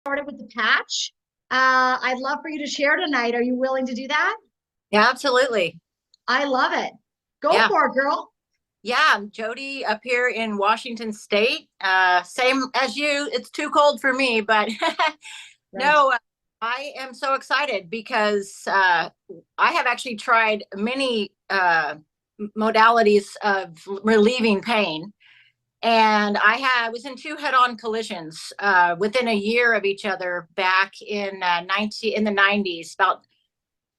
Started with the patch. I'd love for you to share tonight. Are you willing to do that? Yeah, absolutely. I love it. Go Yeah. for it, girl. Yeah. I'm Jody up here in Washington State. Same as you. It's too cold for me, but Right. no, I am so excited because I have actually tried many modalities of relieving pain. And was in two head-on collisions within a year of each other back in 90s, about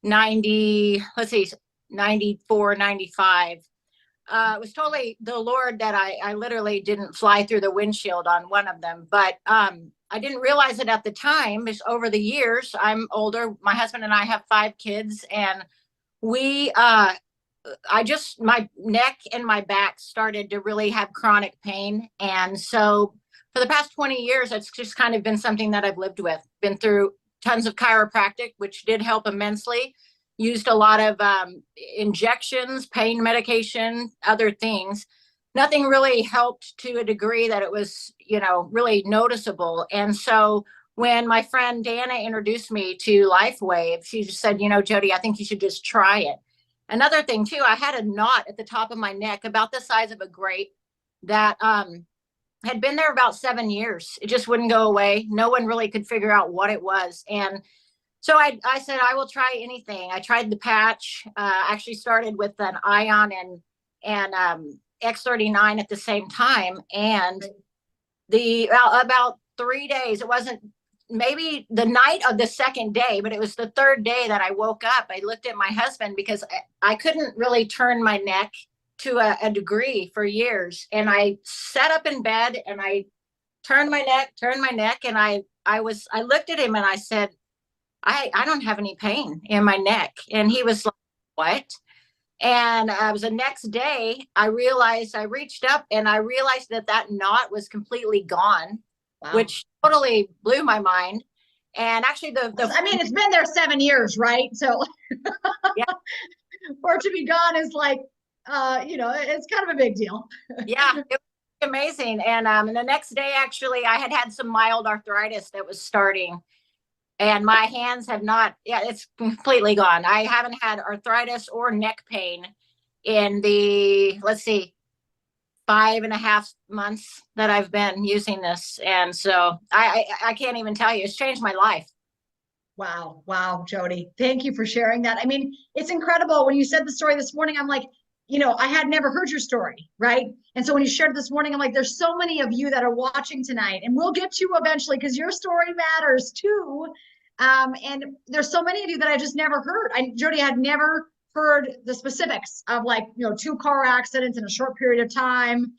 90, let's see, 94, 95. It was totally the Lord that I literally didn't fly through the windshield on one of them. But I didn't realize it at the time. Because over the years, I'm older. My husband and I have 5 kids, and we, my neck and my back started to really have chronic pain. And so for the past 20 years, it's just kind of been something that I've lived with, been through tons of chiropractic, which did help immensely, used a lot of injections, pain medication, other things. Nothing really helped to a degree that it was, really noticeable. And so when my friend Dana introduced me to LifeWave, she just said, Jody, I think you should just try it. Another thing too, I had a knot at the top of my neck about the size of a grape that had been there about 7 years. It just wouldn't go away. No one really could figure out what it was. And so I said, I will try anything. I tried the patch, actually started with an ion and X39 at the same time. And about 3 days, it wasn't maybe the night of the second day, but it was the third day that I woke up. I looked at my husband because I couldn't really turn my neck to a degree for years. And I sat up in bed and I turned my neck, and I looked at him and I said, I don't have any pain in my neck. And he was like, what? And it was the next day, I reached up and I realized that knot was completely gone, Wow. which totally blew my mind. And actually, I mean, it's been there 7 years, right? So yeah, for it to be gone is like, it's kind of a big deal. yeah, it was amazing. And the next day, actually, I had some mild arthritis that was starting, and my hands have not. Yeah, it's completely gone. I haven't had arthritis or neck pain in the, let's see, 5.5 months that I've been using this. And so I can't even tell you, it's changed my life. Wow. Wow, Jody. Thank you for sharing that. I mean, it's incredible. When you said the story this morning, I'm like, I had never heard your story, right? And so when you shared it this morning, I'm like, there's so many of you that are watching tonight, and we'll get to you eventually because your story matters too. And there's so many of you that I just never heard. Jody had never heard the specifics of, like, 2 car accidents in a short period of time,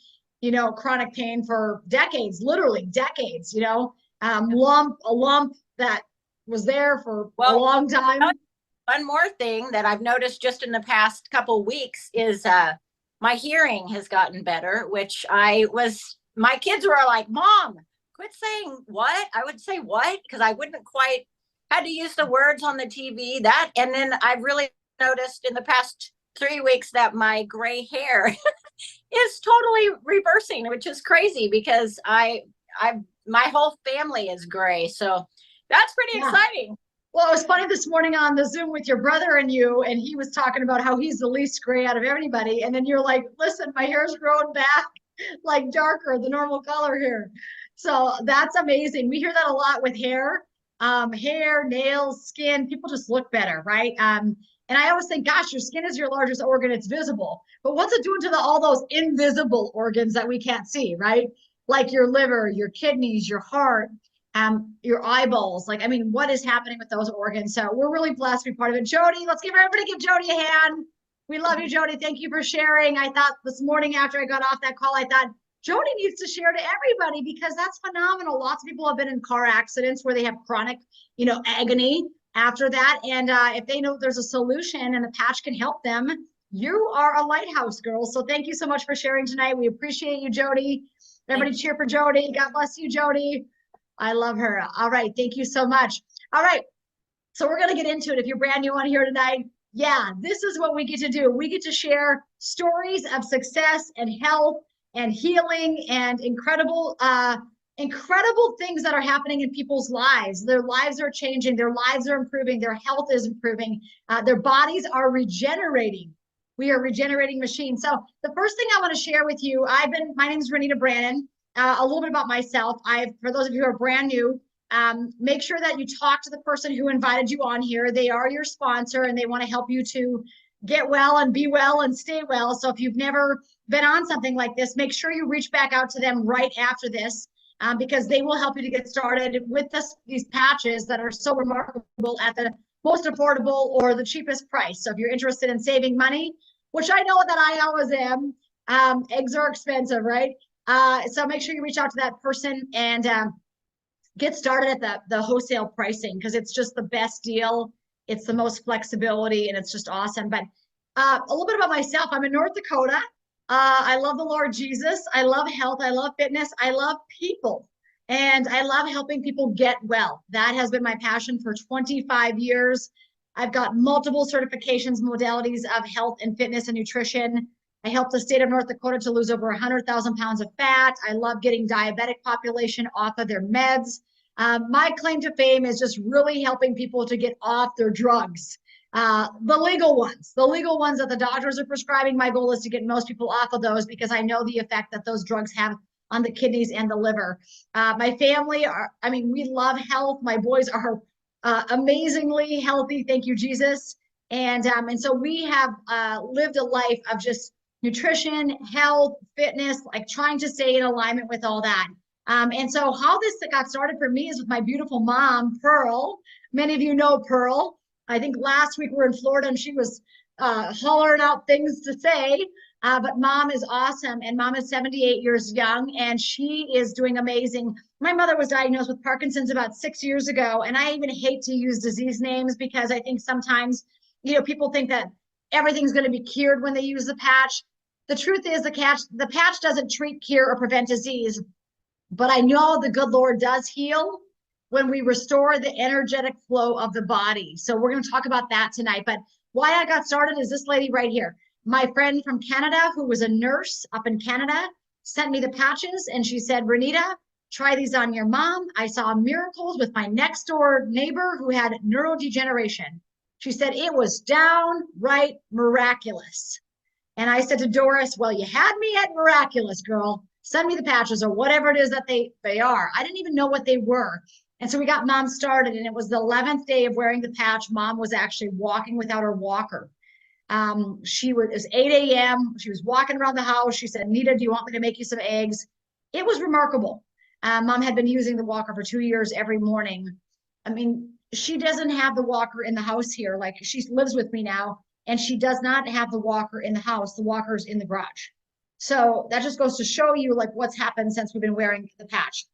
chronic pain for decades, literally decades, a lump that was there for a Well, long time. one more thing that I've noticed just in the past couple weeks is my hearing has gotten better, which my kids were like, Mom, quit saying what? I would say what? Because I wouldn't quite, had to use the words on the TV, that. And then I've really noticed in the past 3 weeks that my gray hair is totally reversing, which is crazy because my whole family is gray. So that's pretty Yeah. exciting. Well, it was funny this morning on the Zoom with your brother and you, and he was talking about how he's the least gray out of everybody. And then you're like, listen, my hair's growing back like darker, the normal color here. So that's amazing. We hear that a lot with hair, hair, nails, skin. People just look better, right? And I always think, gosh, your skin is your largest organ. It's visible. But what's it doing to all those invisible organs that we can't see, right? Like your liver, your kidneys, your heart, your eyeballs. Like, I mean, what is happening with those organs? So we're really blessed to be part of it. Jody, let's give Jody a hand. We love you, Jody. Thank you for sharing. I thought this morning after I got off that call, I thought Jody needs to share to everybody because that's phenomenal. Lots of people have been in car accidents where they have chronic, agony after that. And if they know there's a solution and the patch can help them, you are a lighthouse, girl. So thank you so much for sharing tonight. We appreciate you, Jody. Everybody cheer for Jody. God bless you, Jody. I love her. All right. Thank you so much. All right. So we're going to get into it. If you're brand new on here tonight, yeah, this is what we get to do. We get to share stories of success and health and healing and incredible incredible things that are happening in people's lives. Their lives are changing, their lives are improving, their health is improving, their bodies are regenerating. We are regenerating machines. So the first thing I want to share with you, my name is Renita Brannon. A little bit about myself. For those of you who are brand new, make sure that you talk to the person who invited you on here. They are your sponsor and they want to help you to get well and be well and stay well. So if you've never been on something like this, make sure you reach back out to them right after this. Because they will help you to get started with these patches that are so remarkable at the most affordable or the cheapest price. So if you're interested in saving money, which I know that I always am, eggs are expensive, right? So make sure you reach out to that person and get started at the wholesale pricing, because it's just the best deal. It's the most flexibility and it's just awesome. But a little bit about myself. I'm in North Dakota. I love the Lord Jesus. I love health. I love fitness. I love people. And I love helping people get well. That has been my passion for 25 years. I've got multiple certifications, modalities of health and fitness and nutrition. I helped the state of North Dakota to lose over 100,000 pounds of fat. I love getting diabetic population off of their meds. My claim to fame is just really helping people to get off their drugs. The legal ones that the doctors are prescribing. My goal is to get most people off of those because I know the effect that those drugs have on the kidneys and the liver. My family we love health. My boys are amazingly healthy. Thank you, Jesus. And so we have lived a life of just nutrition, health, fitness, like trying to stay in alignment with all that. And so how this got started for me is with my beautiful mom, Pearl. Many of you know Pearl. I think last week we were in Florida and she was hollering out things to say, but mom is awesome. And mom is 78 years young and she is doing amazing. My mother was diagnosed with Parkinson's about 6 years ago. And I even hate to use disease names because I think sometimes, people think that everything's going to be cured when they use the patch. The truth is the patch doesn't treat, cure, or prevent disease, but I know the good Lord does heal when we restore the energetic flow of the body. So we're going to talk about that tonight. But why I got started is this lady right here. My friend from Canada, who was a nurse up in Canada, sent me the patches and she said, Renita, try these on your mom. I saw miracles with my next door neighbor who had neurodegeneration. She said it was downright miraculous. And I said to Doris, well, you had me at miraculous, girl. Send me the patches or whatever it is that they are. I didn't even know what they were. And so we got mom started and it was the 11th day of wearing the patch. Mom was actually walking without her walker. It was 8 a.m. She was walking around the house. She said, Nita, do you want me to make you some eggs? It was remarkable. Mom had been using the walker for 2 years every morning. She doesn't have the walker in the house here. Like she lives with me now and she does not have the walker in the house. The walker's in the garage. So that just goes to show you like what's happened since we've been wearing the patch.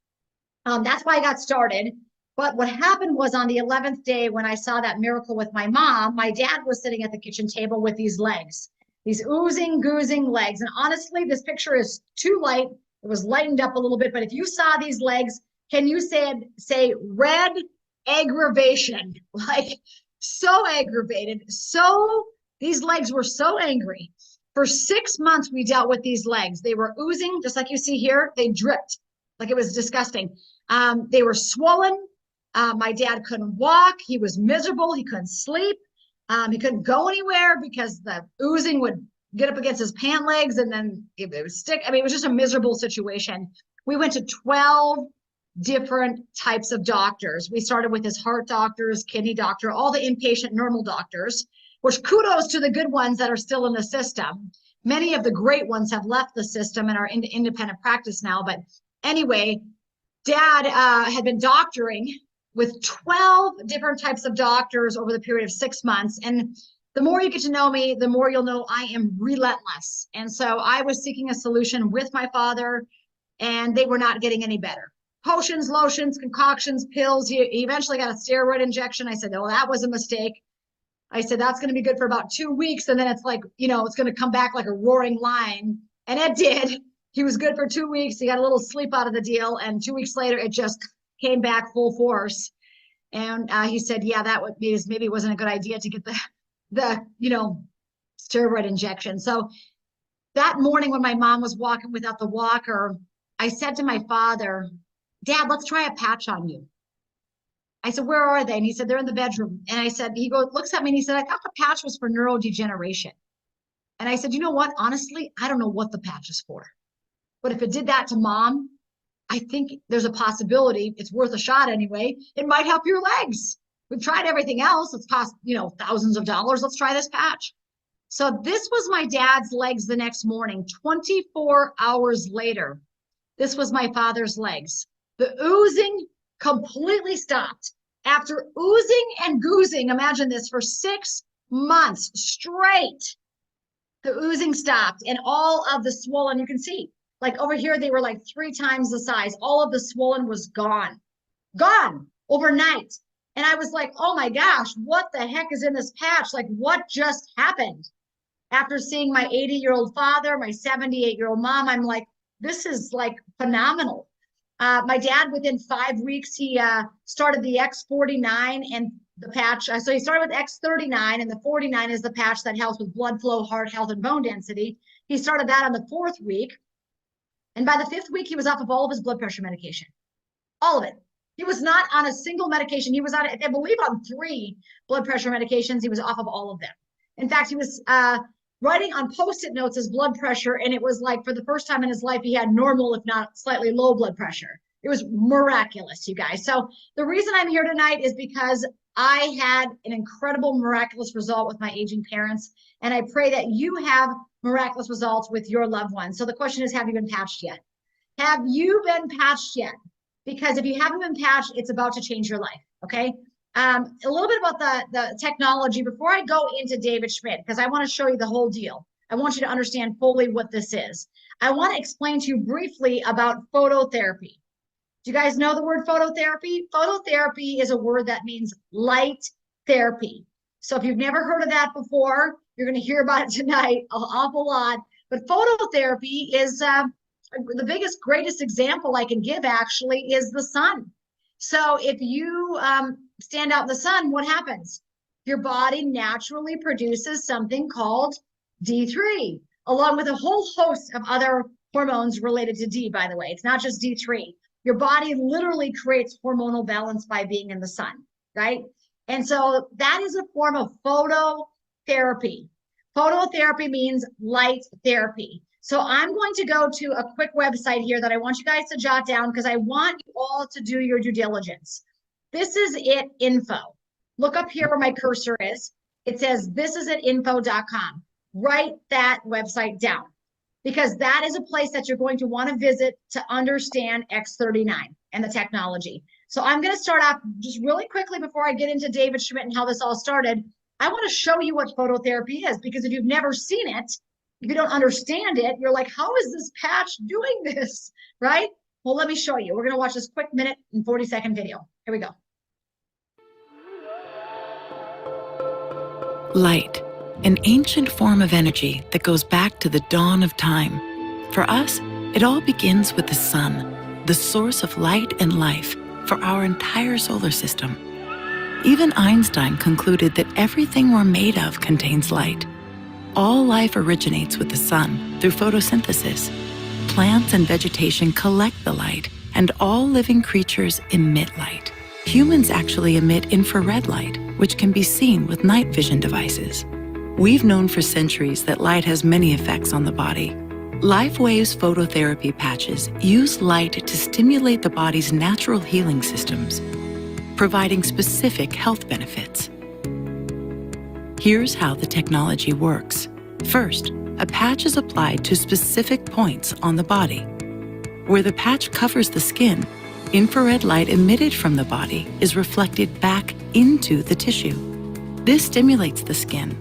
That's why I got started. But what happened was on the 11th day when I saw that miracle with my mom, my dad was sitting at the kitchen table with these legs, these oozing, goozing legs. And honestly, this picture is too light. It was lightened up a little bit. But if you saw these legs, can you say red aggravation? Like so aggravated. These legs were so angry. For 6 months, we dealt with these legs. They were oozing, just like you see here. They dripped, like it was disgusting. They were swollen. My dad couldn't walk. He was miserable. He couldn't sleep. He couldn't go anywhere because the oozing would get up against his pant legs and then it would stick. It was just a miserable situation. We went to 12 different types of doctors. We started with his heart doctors, kidney doctor, all the inpatient normal doctors, which kudos to the good ones that are still in the system. Many of the great ones have left the system and are in independent practice now. But anyway, Dad had been doctoring with 12 different types of doctors over the period of 6 months. And the more you get to know me, the more you'll know I am relentless. And so I was seeking a solution with my father, and they were not getting any better. Potions, lotions, concoctions, pills. He eventually got a steroid injection. I said, oh, that was a mistake. I said, that's going to be good for about 2 weeks. And then it's like, it's going to come back like a roaring lion. And it did. He was good for 2 weeks. He got a little sleep out of the deal. And 2 weeks later, it just came back full force. And he said, yeah, that maybe wasn't a good idea to get the steroid injection. So that morning when my mom was walking without the walker, I said to my father, Dad, let's try a patch on you. I said, where are they? And he said, they're in the bedroom. And I said, he goes, looks at me and he said, I thought the patch was for neurodegeneration. And I said, you know what? Honestly, I don't know what the patch is for. But if it did that to mom, I think there's a possibility, it's worth a shot anyway, it might help your legs. We've tried everything else. It's cost, thousands of dollars. Let's try this patch. So this was my dad's legs the next morning. 24 hours later, this was my father's legs. The oozing completely stopped. After oozing and goozing, imagine this, for 6 months straight, the oozing stopped and all of the swollen, you can see, like over here, they were like 3 times the size. All of the swollen was gone overnight. And I was like, oh my gosh, what the heck is in this patch? Like, what just happened? After seeing my 80-year-old father, my 78-year-old mom, I'm like, this is like phenomenal. My dad, within 5 weeks, he started the X49 and the patch. So he started with X39, and the 49 is the patch that helps with blood flow, heart health, and bone density. He started that on the 4th week. And by the 5th week, he was off of all of his blood pressure medication, all of it. He was not on a single medication. He was on, I believe, on 3 blood pressure medications. He was off of all of them. In fact, he was writing on Post-it notes his blood pressure, and it was like, for the first time in his life, he had normal, if not slightly low blood pressure. It was miraculous, you guys. So the reason I'm here tonight is because I had an incredible, miraculous result with my aging parents, and I pray that you have miraculous results with your loved ones. So the question is, have you been patched yet? Have you been patched yet? Because if you haven't been patched, it's about to change your life, okay? A little bit about the technology before I go into David Schmidt, because I want to show you the whole deal. I want you to understand fully what this is. I want to explain to you briefly about phototherapy. Do you guys know the word phototherapy? Phototherapy is a word that means light therapy. So if you've never heard of that before, you're going to hear about it tonight an awful lot. But phototherapy is the biggest, greatest example I can give actually is the sun. So if you stand out in the sun, what happens? Your body naturally produces something called D3, along with a whole host of other hormones related to D, by the way. It's not just D3. Your body literally creates hormonal balance by being in the sun, right? And so that is a form of phototherapy. Phototherapy means light therapy. So I'm going to go to a quick website here that I want you guys to jot down because I want you all to do your due diligence. This is it info. Look up here where my cursor is. It says thisisit.info.com. Write that website down because that is a place that you're going to want to visit to understand X39 and the technology. So I'm going to start off just really quickly before I get into David Schmidt and how this all started. I want to show you what phototherapy is because if you've never seen it, if you don't understand it, you're like, how is this patch doing this, right? Well, let me show you. We're going to watch this quick minute and 40-second video. Here we go. Light, an ancient form of energy that goes back to the dawn of time. For us, it all begins with the sun, the source of light and life for our entire solar system. Even Einstein concluded that everything we're made of contains light. All life originates with the sun through photosynthesis. Plants and vegetation collect the light, and all living creatures emit light. Humans actually emit infrared light, which can be seen with night vision devices. We've known for centuries that light has many effects on the body. LifeWave's phototherapy patches use light to stimulate the body's natural healing systems, providing specific health benefits. Here's how the technology works. First, a patch is applied to specific points on the body. Where the patch covers the skin, infrared light emitted from the body is reflected back into the tissue. This stimulates the skin,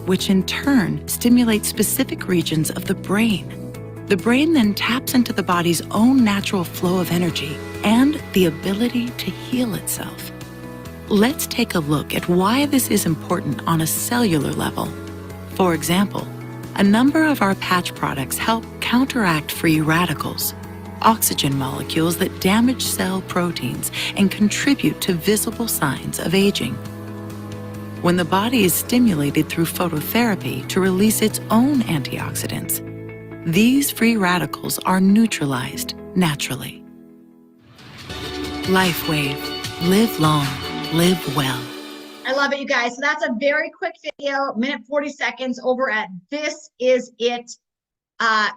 which in turn stimulates specific regions of the brain. The brain then taps into the body's own natural flow of energy and the ability to heal itself. Let's take a look at why this is important on a cellular level. For example, a number of our patch products help counteract free radicals, oxygen molecules that damage cell proteins and contribute to visible signs of aging. When the body is stimulated through phototherapy to release its own antioxidants, these free radicals are neutralized naturally. LifeWave. Live long. Live well. I love it, you guys. So that's a very quick video, minute 40 seconds over at This Is It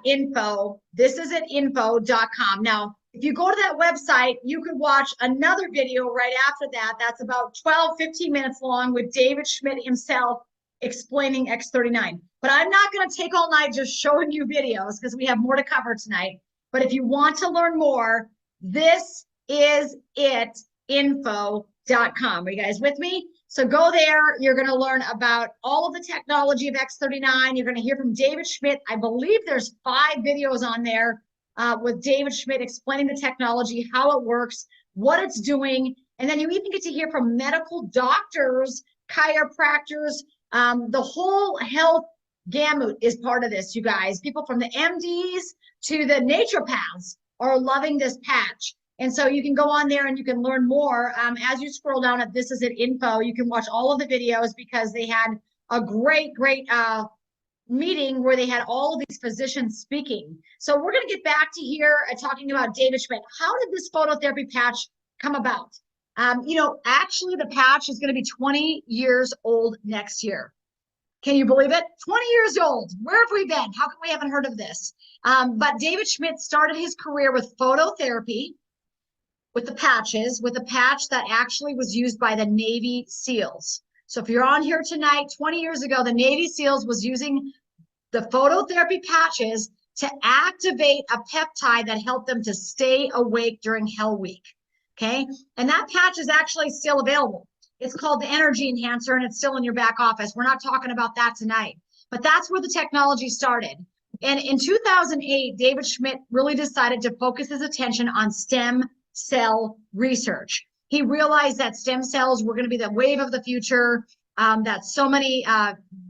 info. Thisisit.info.com. Now, if you go to that website, you could watch another video right after that. That's about 12-15 minutes long with David Schmidt himself explaining X39. But I'm not going to take all night just showing you videos because we have more to cover tonight. But if you want to learn more, Thisisit.info.com. Are you guys with me? So go there. You're going to learn about all of the technology of X39. You're going to hear from David Schmidt. I believe there's 5 videos on there with David Schmidt explaining the technology, how it works, what it's doing. And then you even get to hear from medical doctors, chiropractors, the whole health gamut is part of this, you guys. People from the MDs to the naturopaths are loving this patch. And so you can go on there and you can learn more. As you scroll down at This Is It Info, you can watch all of the videos because they had a great meeting where they had all of these physicians speaking. So we're going to get back to here talking about David Schmidt. How did this phototherapy patch come about? Actually the patch is going to be 20 years old next year. Can you believe it? 20 years old. Where have we been? How come we haven't heard of this? But David Schmidt started his career with phototherapy, with the patches, with a patch that actually was used by the Navy SEALs. So if you're on here tonight, 20 years ago, the Navy SEALs was using the phototherapy patches to activate a peptide that helped them to stay awake during Hell Week. Okay. And that patch is actually still available. It's called the Energy Enhancer and it's still in your back office. We're not talking about that tonight, but that's where the technology started. And in 2008, David Schmidt really decided to focus his attention on stem cell research. He realized that stem cells were going to be the wave of the future, that so many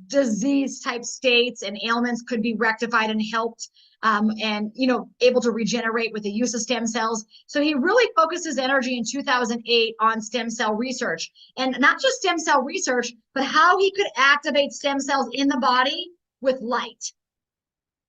disease type states and ailments could be rectified and helped and able to regenerate with the use of stem cells. So he really focused his energy in 2008 on stem cell research, and not just stem cell research, but how he could activate stem cells in the body with light.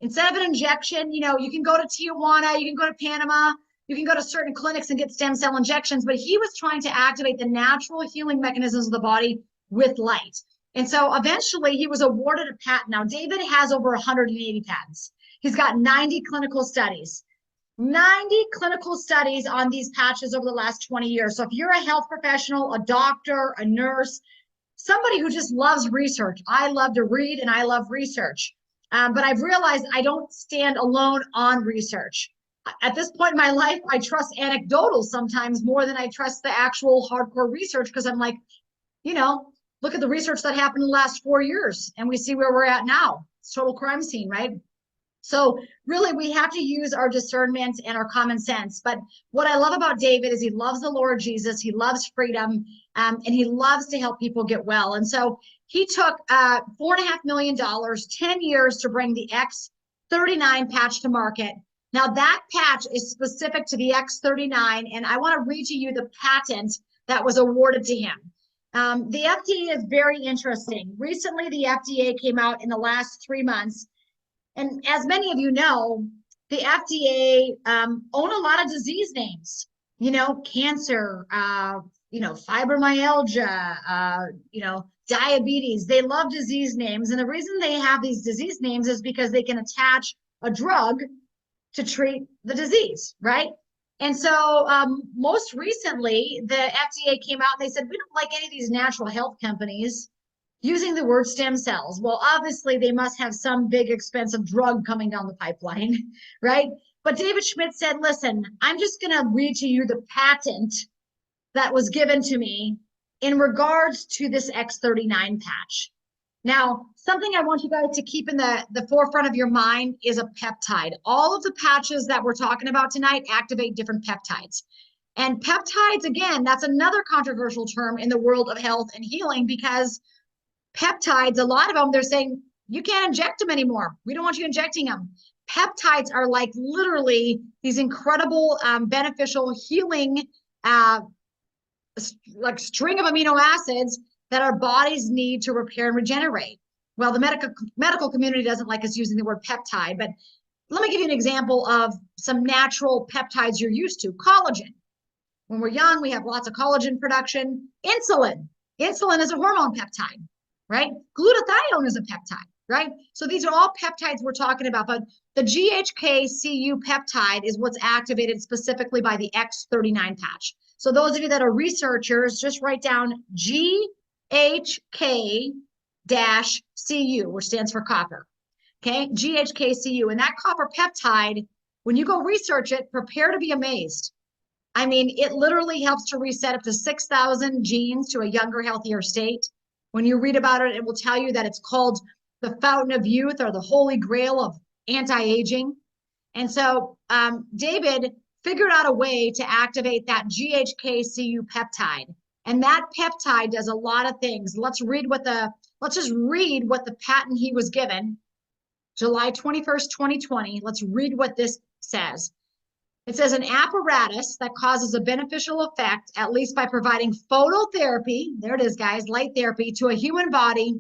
Instead of an injection, you can go to Tijuana, you can go to Panama, you can go to certain clinics and get stem cell injections, but he was trying to activate the natural healing mechanisms of the body with light. And so eventually he was awarded a patent. Now, David has over 180 patents. He's got 90 clinical studies. 90 clinical studies on these patches over the last 20 years. So if you're a health professional, a doctor, a nurse, somebody who just loves research, I love to read and I love research. But I've realized I don't stand alone on research. At this point in my life, I trust anecdotal sometimes more than I trust the actual hardcore research, because I'm like, look at the research that happened in the last 4 years and we see where we're at now. It's total crime scene, right? So really, we have to use our discernment and our common sense. But what I love about David is he loves the Lord Jesus. He loves freedom, and he loves to help people get well. And so he took $4.5 million, 10 years to bring the X39 patch to market. Now that patch is specific to the X39, and I want to read to you the patent that was awarded to him. The FDA is very interesting. Recently, the FDA came out in the last 3 months. And as many of you know, the FDA own a lot of disease names, cancer, fibromyalgia, diabetes. They love disease names. And the reason they have these disease names is because they can attach a drug to treat the disease, right? And so most recently, the FDA came out and they said, we don't like any of these natural health companies using the word stem cells. Well, obviously, they must have some big expensive drug coming down the pipeline, right? But David Schmidt said, listen, I'm just going to read to you the patent that was given to me in regards to this X39 patch. Now, something I want you guys to keep in the forefront of your mind is a peptide. All of the patches that we're talking about tonight activate different peptides. And peptides, again, that's another controversial term in the world of health and healing, because peptides, a lot of them, they're saying, you can't inject them anymore. We don't want you injecting them. Peptides are like literally these incredible beneficial healing like string of amino acids that our bodies need to repair and regenerate. Well, the medical community doesn't like us using the word peptide, but let me give you an example of some natural peptides you're used to. Collagen. When we're young, we have lots of collagen production. Insulin. Insulin is a hormone peptide, right? Glutathione is a peptide, right? So these are all peptides we're talking about, but the GHK-Cu peptide is what's activated specifically by the X39 patch. So those of you that are researchers, just write down GHK-Cu, which stands for copper. Okay, GHK-Cu. And that copper peptide, when you go research it, prepare to be amazed. I mean, it literally helps to reset up to 6,000 genes to a younger, healthier state. When you read about it, it will tell you that it's called the fountain of youth or the holy grail of anti-aging. And so David figured out a way to activate that GHK-Cu peptide. And that peptide does a lot of things. Let's just read what the patent he was given, July 21st, 2020. Let's read what this says. It says an apparatus that causes a beneficial effect, at least by providing phototherapy, there it is, guys, light therapy, to a human body.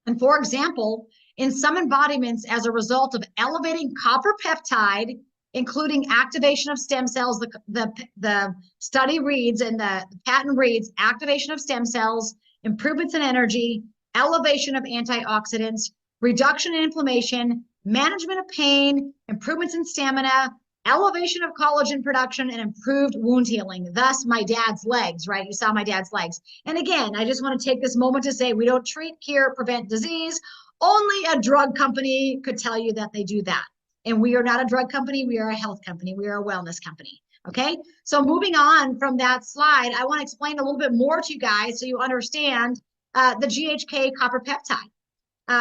And for example, in some embodiments, as a result of elevating copper peptide, including activation of stem cells, the study reads and the patent reads, activation of stem cells, improvements in energy, elevation of antioxidants, reduction in inflammation, management of pain, improvements in stamina, elevation of collagen production, and improved wound healing. Thus, my dad's legs, right? You saw my dad's legs. And again, I just want to take this moment to say we don't treat, cure, prevent disease. Only a drug company could tell you that they do that. And we are not a drug company. We are a health company. We are a wellness company. Okay. So moving on from that slide, I want to explain a little bit more to you guys so you understand the GHK copper peptide.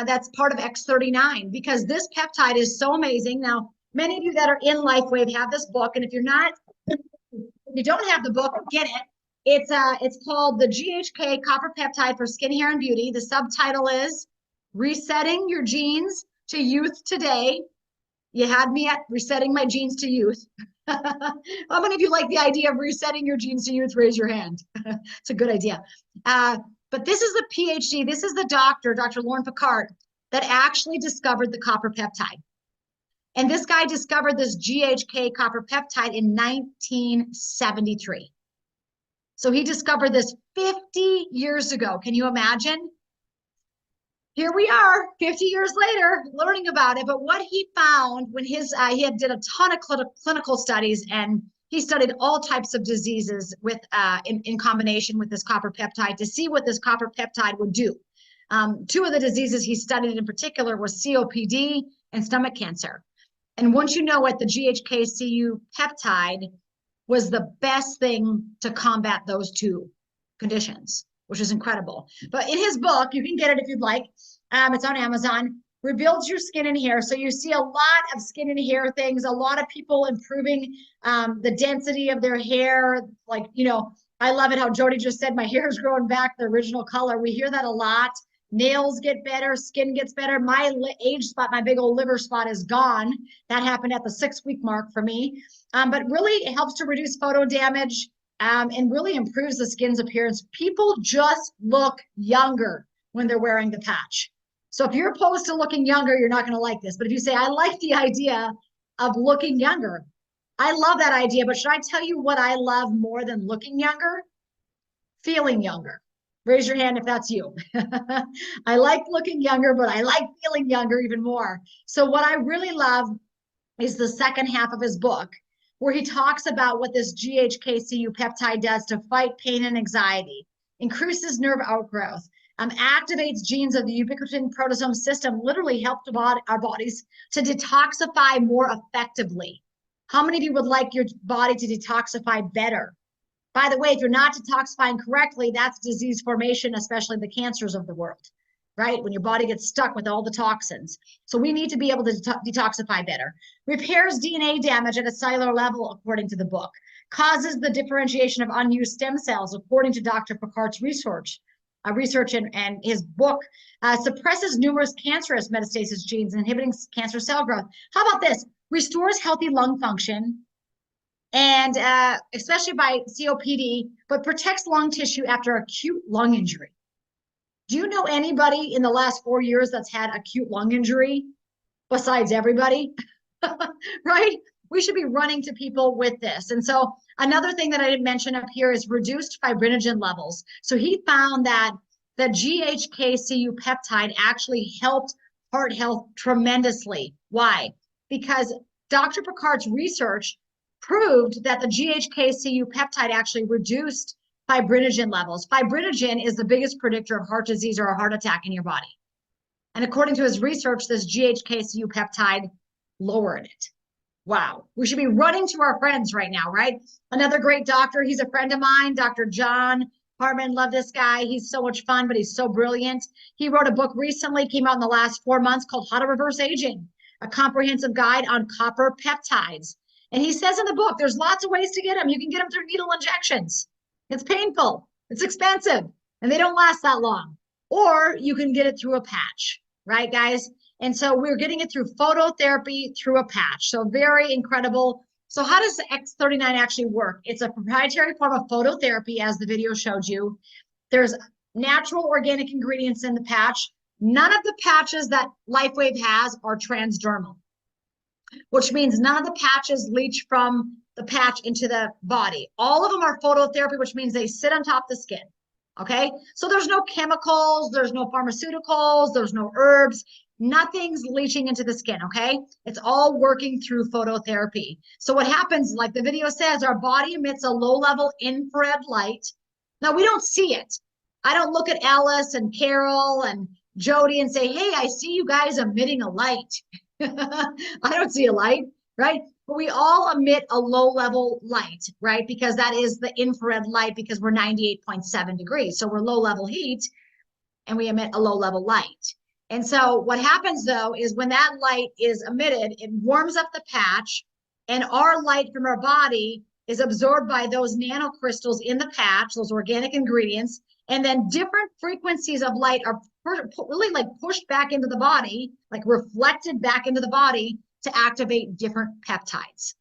That's part of X39, because this peptide is so amazing. Now, many of you that are in LifeWave have this book, and if you don't have the book, get it. It's called the GHK Copper Peptide for Skin, Hair, and Beauty. The subtitle is Resetting Your Genes to Youth Today. You had me at resetting my genes to youth. How many of you like the idea of resetting your genes to youth? Raise your hand. It's a good idea. But this is the PhD. This is the doctor, Dr. Lauren Picard, that actually discovered the copper peptide. And this guy discovered this GHK copper peptide in 1973. So he discovered this 50 years ago. Can you imagine? Here we are 50 years later learning about it. But what he found when he did a ton of clinical studies, and he studied all types of diseases with in combination with this copper peptide to see what this copper peptide would do. Two of the diseases he studied in particular was COPD and stomach cancer. And once you know what, the GHK-Cu peptide was the best thing to combat those two conditions, which is incredible. But in his book, you can get it if you'd like. It's on Amazon. Rebuilds your skin and hair. So you see a lot of skin and hair things, a lot of people improving the density of their hair. Like, you know, I love it how Jody just said, my hair is growing back the original color. We hear that a lot. Nails get better, skin gets better. My age spot, my big old liver spot is gone. That happened at the 6-week mark for me. But really it helps to reduce photo damage and really improves the skin's appearance. People just look younger when they're wearing the patch. So if you're opposed to looking younger, you're not going to like this. But if you say, I like the idea of looking younger, I love that idea. But should I tell you what I love more than looking younger? Feeling younger. Raise your hand if that's you. I like looking younger, but I like feeling younger even more. So what I really love is the second half of his book, where he talks about what this GHK-Cu peptide does to fight pain and anxiety, increases nerve outgrowth, activates genes of the ubiquitin proteasome system, literally help our bodies to detoxify more effectively. How many of you would like your body to detoxify better? By the way, if you're not detoxifying correctly, that's disease formation, especially the cancers of the world, right? When your body gets stuck with all the toxins. So we need to be able to detoxify better. Repairs DNA damage at a cellular level, according to the book. Causes the differentiation of unused stem cells, according to Dr. Picard's research and his book. Suppresses numerous cancerous metastasis genes, inhibiting cancer cell growth. How about this? Restores healthy lung function, and especially by COPD, but protects lung tissue after acute lung injury. Do you know anybody in the last 4 years that's had acute lung injury besides everybody? Right? we should be running to people with this. And so another thing that I didn't mention up here is reduced fibrinogen levels. So he found that the GHKCU peptide actually helped heart health tremendously. Why? Because Dr. Picard's research proved that the GHKCU peptide actually reduced fibrinogen levels. Fibrinogen is the biggest predictor of heart disease or a heart attack in your body. And according to his research, this GHKCU peptide lowered it. Wow. We should be running to our friends right now, right? Another great doctor. He's a friend of mine, Dr. John Hartman. Love this guy. He's so much fun, but he's so brilliant. He wrote a book recently, came out in the last 4 months, called How to Reverse Aging, a comprehensive guide on copper peptides. And he says in the book, there's lots of ways to get them. You can get them through needle injections. It's painful, it's expensive, and they don't last that long. Or you can get it through a patch, right, guys? And so we're getting it through phototherapy through a patch. So very incredible. So how does X39 actually work? It's a proprietary form of phototherapy, as the video showed you. There's natural organic ingredients in the patch. None of the patches that LifeWave has are transdermal, which means none of the patches leach from the patch into the body. All of them are phototherapy, which means they sit on top of the skin. Okay, so there's no chemicals, there's no pharmaceuticals, there's no herbs, nothing's leaching into the skin. Okay, it's all working through phototherapy. So what happens, like the video says, our body emits a low-level infrared light. Now we don't see it. I don't look at Alice and Carol and Jody and say, hey, I see you guys emitting a light. I don't see a light, right? But we all emit a low-level light, right? Because that is the infrared light, because we're 98.7 degrees. So we're low-level heat and we emit a low-level light. And so what happens though is when that light is emitted, it warms up the patch, and our light from our body is absorbed by those nanocrystals in the patch, those organic ingredients, and then different frequencies of light are really like pushed back into the body, like reflected back into the body to activate different peptides.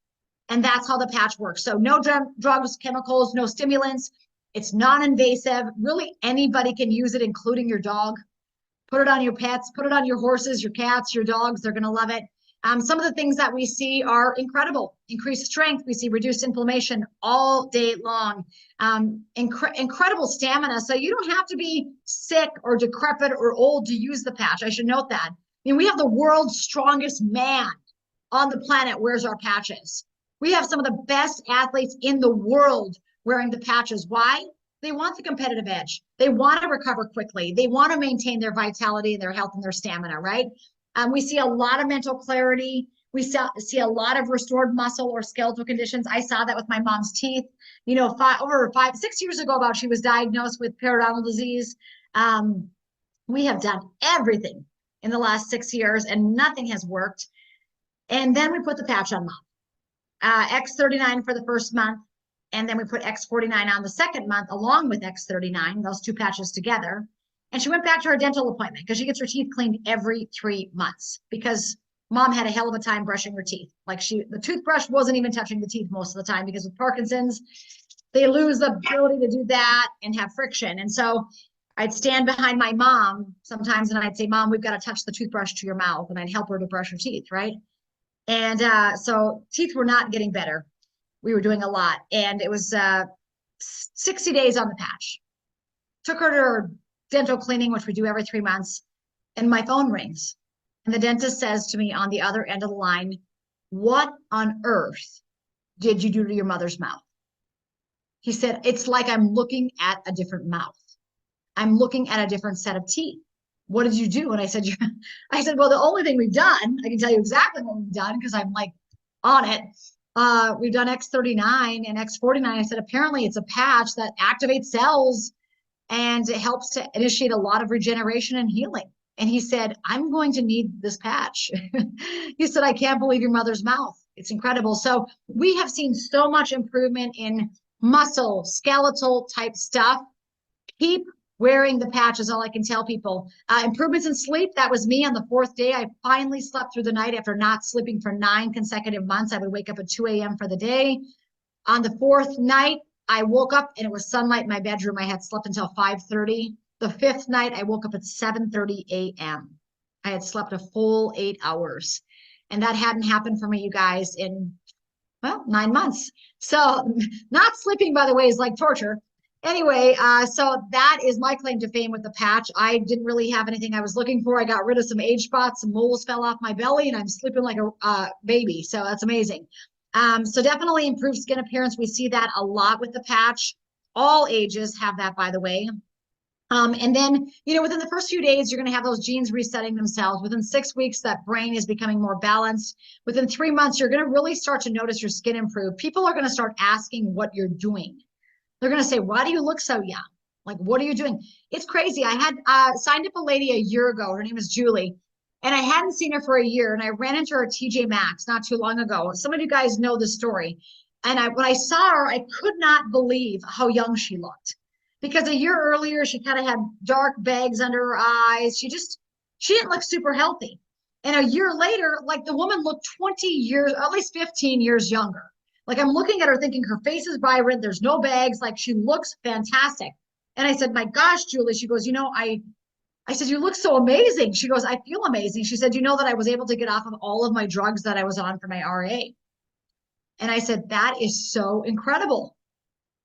And that's how the patch works. So no drugs, chemicals, no stimulants. It's non-invasive. Really anybody can use it, including your dog. Put it on your pets, put it on your horses, your cats, your dogs. They're going to love it. Some of the things that we see are incredible. Increased strength. We see reduced inflammation all day long. Incredible stamina. So you don't have to be sick or decrepit or old to use the patch. I should note that. I mean, we have the world's strongest man on the planet wears our patches. We have some of the best athletes in the world wearing the patches. Why? They want the competitive edge. They want to recover quickly. They want to maintain their vitality and their health and their stamina, right? We see a lot of mental clarity. We see a lot of restored muscle or skeletal conditions. I saw that with my mom's teeth. You know, 6 years ago, about she was diagnosed with periodontal disease. We have done everything in the last 6 years, and nothing has worked. And then we put the patch on Mom. X39 for the first month, and then we put X49 on the second month along with X39, those two patches together. And she went back to her dental appointment because she gets her teeth cleaned every 3 months, because Mom had a hell of a time brushing her teeth. Like the toothbrush wasn't even touching the teeth most of the time, because with Parkinson's, they lose the ability to do that and have friction. And so I'd stand behind my mom sometimes and I'd say, Mom, we've got to touch the toothbrush to your mouth. And I'd help her to brush her teeth, right? And so teeth were not getting better. We were doing a lot. And it was 60 days on the patch. Took her to her dental cleaning, which we do every 3 months. And my phone rings. And the dentist says to me on the other end of the line, what on earth did you do to your mother's mouth? He said, it's like I'm looking at a different mouth. I'm looking at a different set of teeth. What did you do? And I said, well, the only thing we've done, I can tell you exactly what we've done because I'm like on it. We've done X39 and X49. I said, apparently it's a patch that activates cells and it helps to initiate a lot of regeneration and healing. And he said, I'm going to need this patch. He said, I can't believe your mother's mouth. It's incredible. So we have seen so much improvement in muscle, skeletal type stuff. Keep wearing the patch is all I can tell people. Improvements in sleep, that was me on the 4th day. I finally slept through the night after not sleeping for 9 consecutive months. I would wake up at 2 a.m. for the day. On the 4th night, I woke up and it was sunlight in my bedroom. I had slept until 5:30. The 5th night, I woke up at 7:30 a.m. I had slept a full 8 hours. And that hadn't happened for me, you guys, in Well, 9 months. So not sleeping, by the way, is like torture. Anyway, so that is my claim to fame with the patch. I didn't really have anything I was looking for. I got rid of some age spots, some moles fell off my belly, and I'm sleeping like a baby. So that's amazing. So definitely improved skin appearance. We see that a lot with the patch. All ages have that, by the way. And then, within the first few days, you're going to have those genes resetting themselves. Within 6 weeks, that brain is becoming more balanced. Within 3 months, you're going to really start to notice your skin improve. People are going to start asking what you're doing. They're going to say, why do you look so young? Like, what are you doing? It's crazy. I had signed up a lady a year ago. Her name is Julie. And I hadn't seen her for a year. And I ran into her at TJ Maxx not too long ago. Some of you guys know the story. And when I saw her, I could not believe how young she looked. Because a year earlier, she kind of had dark bags under her eyes. She didn't look super healthy. And a year later, like the woman looked 20 years, at least 15 years younger. Like I'm looking at her thinking her face is vibrant. There's no bags. Like she looks fantastic. And I said, my gosh, Julie, she goes, I said, you look so amazing. She goes, I feel amazing. She said, that I was able to get off of all of my drugs that I was on for my RA. And I said, that is so incredible.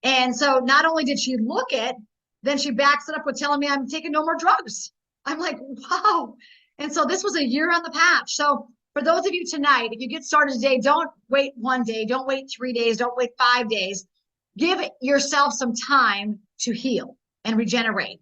And so not only did she look it, then she backs it up with telling me I'm taking no more drugs. I'm like, wow. And so this was a year on the patch. So for those of you tonight, if you get started today, don't wait 1 day, don't wait 3 days, don't wait 5 days. Give yourself some time to heal and regenerate.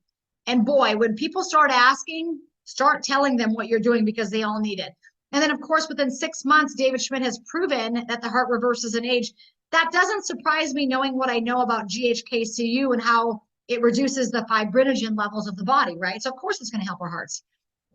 And boy, when people start asking, start telling them what you're doing because they all need it. And then, of course, within 6 months, David Schmidt has proven that the heart reverses in age. That doesn't surprise me knowing what I know about GHKCU and how it reduces the fibrinogen levels of the body, right? So of course it's going to help our hearts.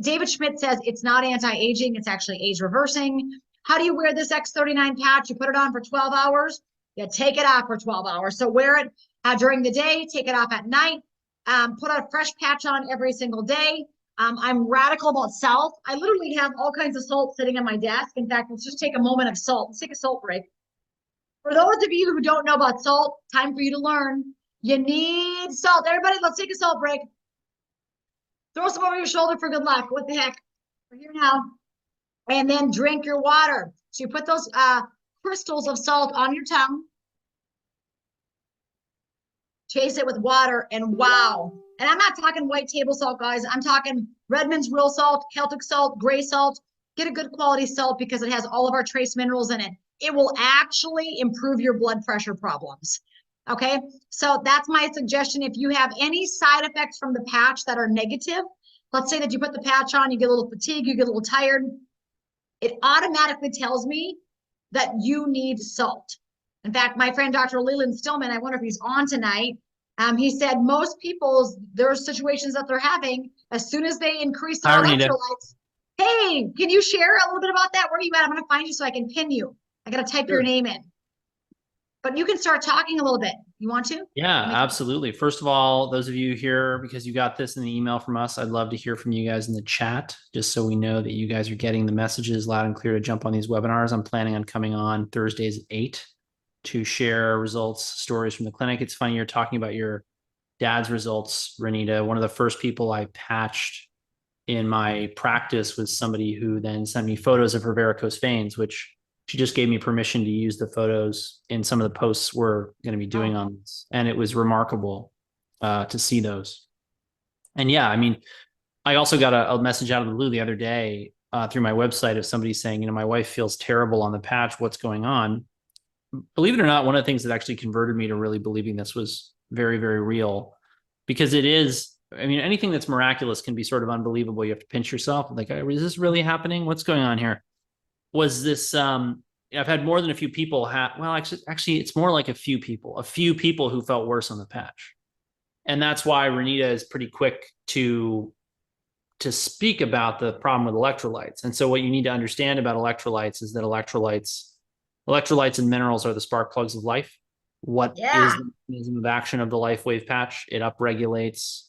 David Schmidt says it's not anti-aging, it's actually age reversing. How do you wear this X39 patch? You put it on for 12 hours, you take it off for 12 hours. So wear it during the day, take it off at night, put a fresh patch on every single day. I'm radical about salt. I literally have all kinds of salt sitting on my desk. In fact, let's just take a moment of salt. Let's take a salt break. For those of you who don't know about salt, time for you to learn. You need salt. Everybody, let's take a salt break. Throw some over your shoulder for good luck. What the heck? We're here now. And then drink your water. So you put those crystals of salt on your tongue. Chase it with water, and wow. And I'm not talking white table salt, guys. I'm talking Redmond's real salt, Celtic salt, gray salt. Get a good quality salt because it has all of our trace minerals in it. It will actually improve your blood pressure problems. Okay, so that's my suggestion. If you have any side effects from the patch that are negative, let's say that you put the patch on, you get a little fatigued, you get a little tired, it automatically tells me that you need salt. In fact, my friend Dr. Leland Stillman, I wonder if he's on tonight, he said most people's, there are situations that they're having, as soon as they increase their electrolytes. Hey, can you share a little bit about that? Where are you at? I'm going to find you so I can pin you. I got to type your name in. But you can start talking a little bit. You want to? Yeah, absolutely. First of all, those of you here, because you got this in the email from us, I'd love to hear from you guys in the chat, just so we know that you guys are getting the messages loud and clear to jump on these webinars. I'm planning on coming on Thursdays at 8 to share results, stories from the clinic. It's funny you're talking about your dad's results, Renita. One of the first people I patched in my practice was somebody who then sent me photos of her varicose veins, which she just gave me permission to use the photos in some of the posts we're going to be doing on this. And it was remarkable to see those. And yeah, I mean, I also got a message out of the blue the other day through my website of somebody saying, my wife feels terrible on the patch. What's going on? Believe it or not, one of the things that actually converted me to really believing this was very, very real, because it is, anything that's miraculous can be sort of unbelievable. You have to pinch yourself like, is this really happening? What's going on here? Was this, I've had more than a few people actually, it's more like a few people who felt worse on the patch. And that's why Renita is pretty quick to speak about the problem with electrolytes. And so what you need to understand about electrolytes is that electrolytes and minerals are the spark plugs of life. What is the mechanism of action of the LifeWave patch? It upregulates.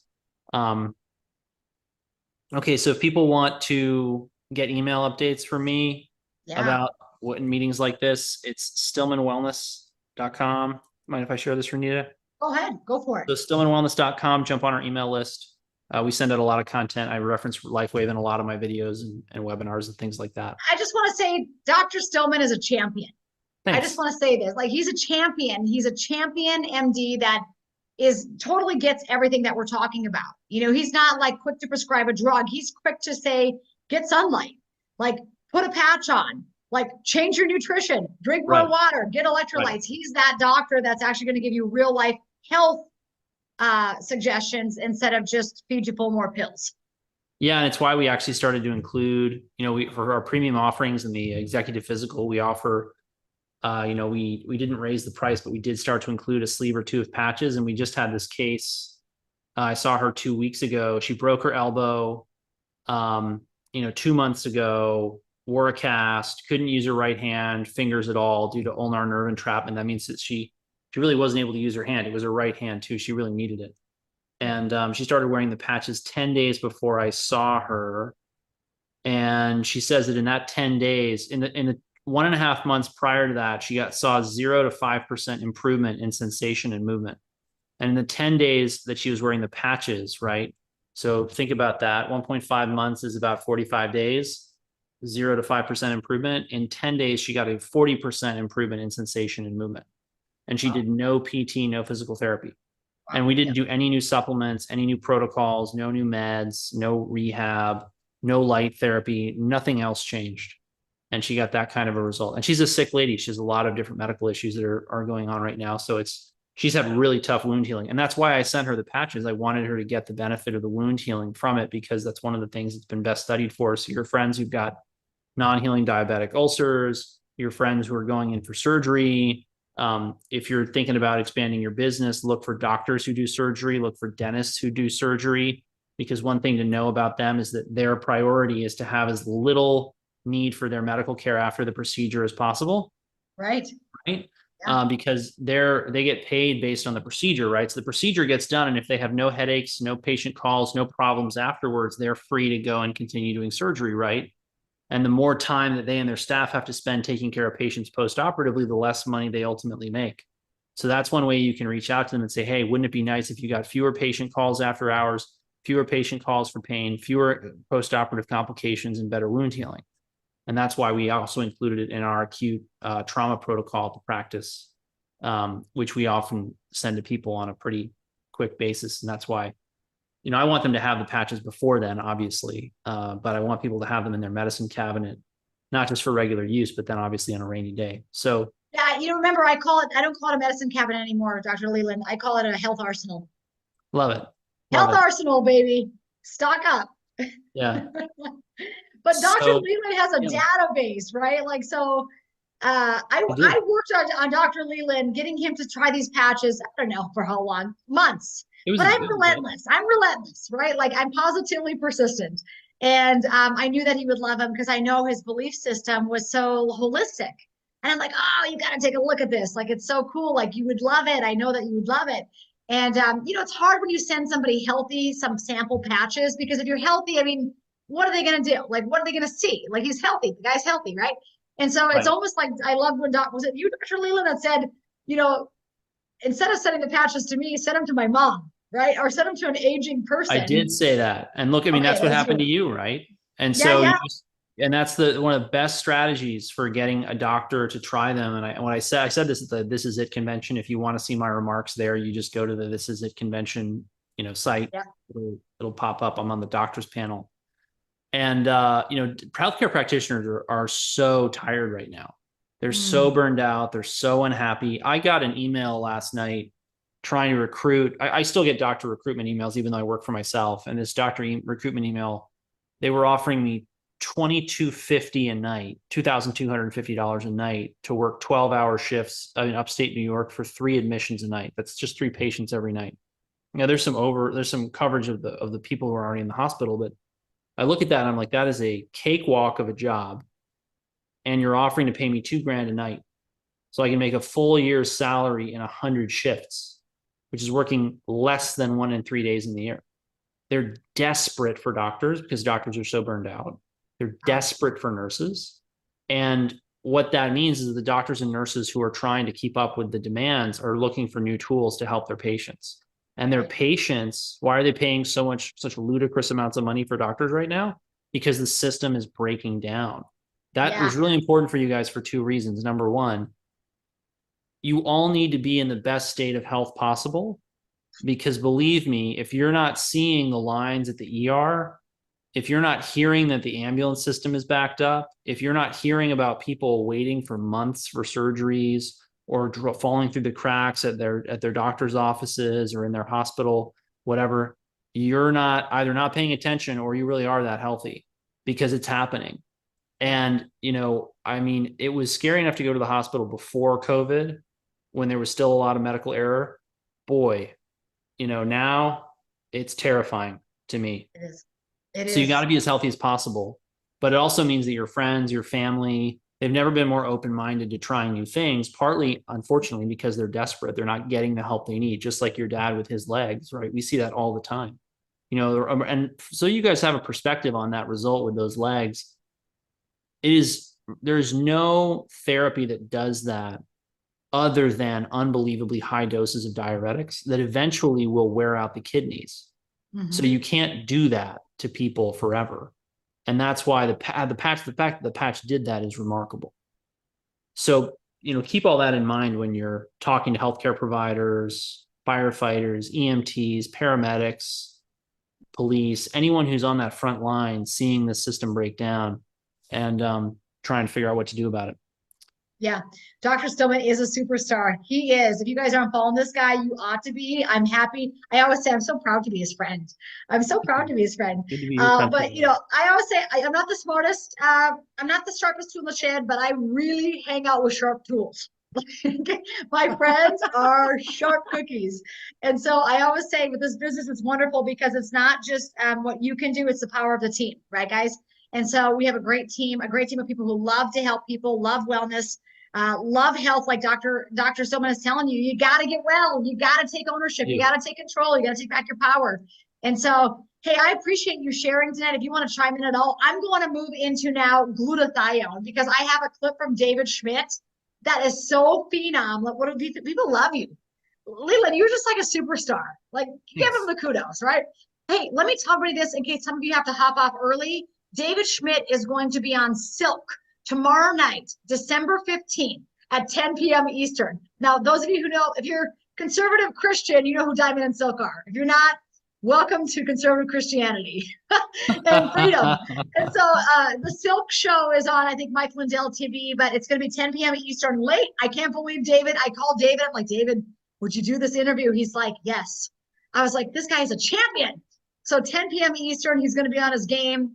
Okay, so if people want to get email updates from me about what in meetings like this, it's stillmanwellness.com. Mind if I share this, Renita? Go ahead, go for it. So stillmanwellness.com, jump on our email list. We send out a lot of content. I reference LifeWave in a lot of my videos and webinars and things like that. I just want to say Dr. Stillman is a champion. I Thanks. just want to say this, like he's a champion. He's a champion MD that is totally gets everything that we're talking about. You know, he's not like quick to prescribe a drug. He's quick to say, get sunlight, like put a patch on, like change your nutrition, drink more Right. water, get electrolytes. Right. He's that doctor that's actually going to give you real life health suggestions instead of just feed you full more pills. Yeah, and it's why we actually started to include, for our premium offerings in the executive physical, we offer, we didn't raise the price, but we did start to include a sleeve or two of patches. And we just had this case. I saw her 2 weeks ago. She broke her elbow, 2 months ago, wore a cast, couldn't use her right hand, fingers at all due to ulnar nerve entrapment. That means that she really wasn't able to use her hand. It was her right hand too. She really needed it. And she started wearing the patches 10 days before I saw her. And she says that in that 10 days, in the 1.5 months prior to that, she saw 0 to 5% improvement in sensation and movement. And in the 10 days that she was wearing the patches, right? So think about that. 1.5 months is about 45 days, 0 to 5% improvement. In 10 days, she got a 40% improvement in sensation and movement. And she did no PT, no physical therapy. And we didn't do any new supplements, any new protocols, no new meds, no rehab, no light therapy, nothing else changed. And she got that kind of a result. And she's a sick lady. She has a lot of different medical issues that are going on right now. So she's had really tough wound healing. And that's why I sent her the patches. I wanted her to get the benefit of the wound healing from it, because that's one of the things that's been best studied for. So your friends who've got non-healing diabetic ulcers, your friends who are going in for surgery, if you're thinking about expanding your business, look for doctors who do surgery, look for dentists who do surgery, because one thing to know about them is that their priority is to have as little need for their medical care after the procedure as possible. Right. Right. Yeah. Because they get paid based on the procedure, right? So the procedure gets done, and if they have no headaches, no patient calls, no problems afterwards, they're free to go and continue doing surgery, right? And the more time that they and their staff have to spend taking care of patients post-operatively, the less money they ultimately make. So that's one way you can reach out to them and say, hey, wouldn't it be nice if you got fewer patient calls after hours, fewer patient calls for pain, fewer post-operative complications, and better wound healing? And that's why we also included it in our acute trauma protocol to practice, which we often send to people on a pretty quick basis. And that's why, I want them to have the patches before then, obviously, but I want people to have them in their medicine cabinet, not just for regular use, but then obviously on a rainy day. So yeah, remember I don't call it a medicine cabinet anymore, Dr. Leland. I call it a health arsenal. love it. Health arsenal, baby. Stock up. Yeah. But Dr. So, Leland has a database, right? Like, so I worked on Dr. Leland, getting him to try these patches. I don't know for how long, months. But I'm relentless. I'm relentless, right? Like I'm positively persistent. And I knew that he would love him because I know his belief system was so holistic. And I'm like, oh, you got to take a look at this. Like, it's so cool. Like, you would love it. I know that you would love it. And, it's hard when you send somebody healthy some sample patches, because if you're healthy, I mean, what are they going to do? Like, what are they going to see? Like, he's healthy. The guy's healthy, right? And so it's almost like, I love when was it you, Dr. Leland, that said, instead of sending the patches to me, send them to my mom, right? Or send them to an aging person. I did say that. And look, I mean, that's what happened to you, right? And yeah, so, and that's one of the best strategies for getting a doctor to try them. And I said this at the This Is It convention. If you want to see my remarks there, you just go to the This Is It convention, site. Yeah. It'll pop up. I'm on the doctor's panel. And, healthcare practitioners are so tired right now. They're so burned out. They're so unhappy. I got an email last night trying to recruit. I still get doctor recruitment emails, even though I work for myself. And this doctor recruitment email, they were offering me $2,250 a night, $2,250 a night to work 12-hour shifts in upstate New York for 3 admissions a night. That's just 3 patients every night. There's some coverage of the people who are already in the hospital, but I look at that and I'm like, that is a cakewalk of a job. And you're offering to pay me $2,000 a night. So I can make a full year's salary in 100 shifts, which is working less than 1 in 3 days in the year. They're desperate for doctors because doctors are so burned out. They're desperate for nurses. And what that means is the doctors and nurses who are trying to keep up with the demands are looking for new tools to help their patients. And their patients, why are they paying such ludicrous amounts of money for doctors right now? Because the system is breaking down. That was really important for you guys for 2 reasons. Number one, you all need to be in the best state of health possible, because believe me, if you're not seeing the lines at the ER, if you're not hearing that the ambulance system is backed up, if you're not hearing about people waiting for months for surgeries or falling through the cracks at their doctor's offices or in their hospital, whatever, you're not either not paying attention or you really are that healthy, because it's happening. And, you know, I mean, it was scary enough to go to the hospital before COVID when there was still a lot of medical error. Boy, you know, now it's terrifying to me. It is. It So you is. got to be as healthy as possible. But it also means that your friends, your family, they've never been more open-minded to trying new things, partly, unfortunately, because they're desperate. They're not getting the help they need, just like your dad with his legs, right? We see that all the time. You know, and so you guys have a perspective on that result with those legs. There's no therapy that does that other than unbelievably high doses of diuretics that eventually will wear out the kidneys. So you can't do that to people forever. And that's why the fact that the patch did that is remarkable. So, you know, keep all that in mind when you're talking to healthcare providers, firefighters, EMTs, paramedics, police, anyone who's on that front line seeing the system break down and trying to figure out what to do about it. Yeah, Dr. Stillman is a superstar. He is. If you guys aren't following this guy, you ought to be. I'm happy. I always say I'm so proud to be his friend. I'm so proud to be his friend. Good to be your friend. But you know, I always say I'm not the smartest. I'm not the sharpest tool in the shed, but I really hang out with sharp tools. My friends are sharp cookies. And so I always say with this business, it's wonderful because it's not just what you can do, it's the power of the team, right, guys? And so we have a great team of people who love to help people, love wellness, love health. Like Dr. Stillman is telling you, you got to get well. You got to take ownership. You got to take control. You got to take back your power. And so, hey, I appreciate you sharing tonight. If you want to chime in at all, I'm going to move into now glutathione because I have a clip from David Schmidt that is so phenom. Like, what do people love you? Leland, you're just like a superstar. Like, give him the kudos, right? Hey, let me tell everybody this in case some of you have to hop off early. David Schmidt is going to be on Silk tomorrow night, December 15th at 10 p.m. Eastern. Now, those of you who know, if you're conservative Christian, you know who Diamond and Silk are. If you're not, welcome to conservative Christianity and freedom. And so the Silk show is on, I think, Mike Lindell TV, but it's going to be 10 p.m. Eastern late. I can't believe David. I called David. I'm like, David, would you do this interview? He's like, yes. I was like, this guy is a champion. So 10 p.m. Eastern, he's going to be on his game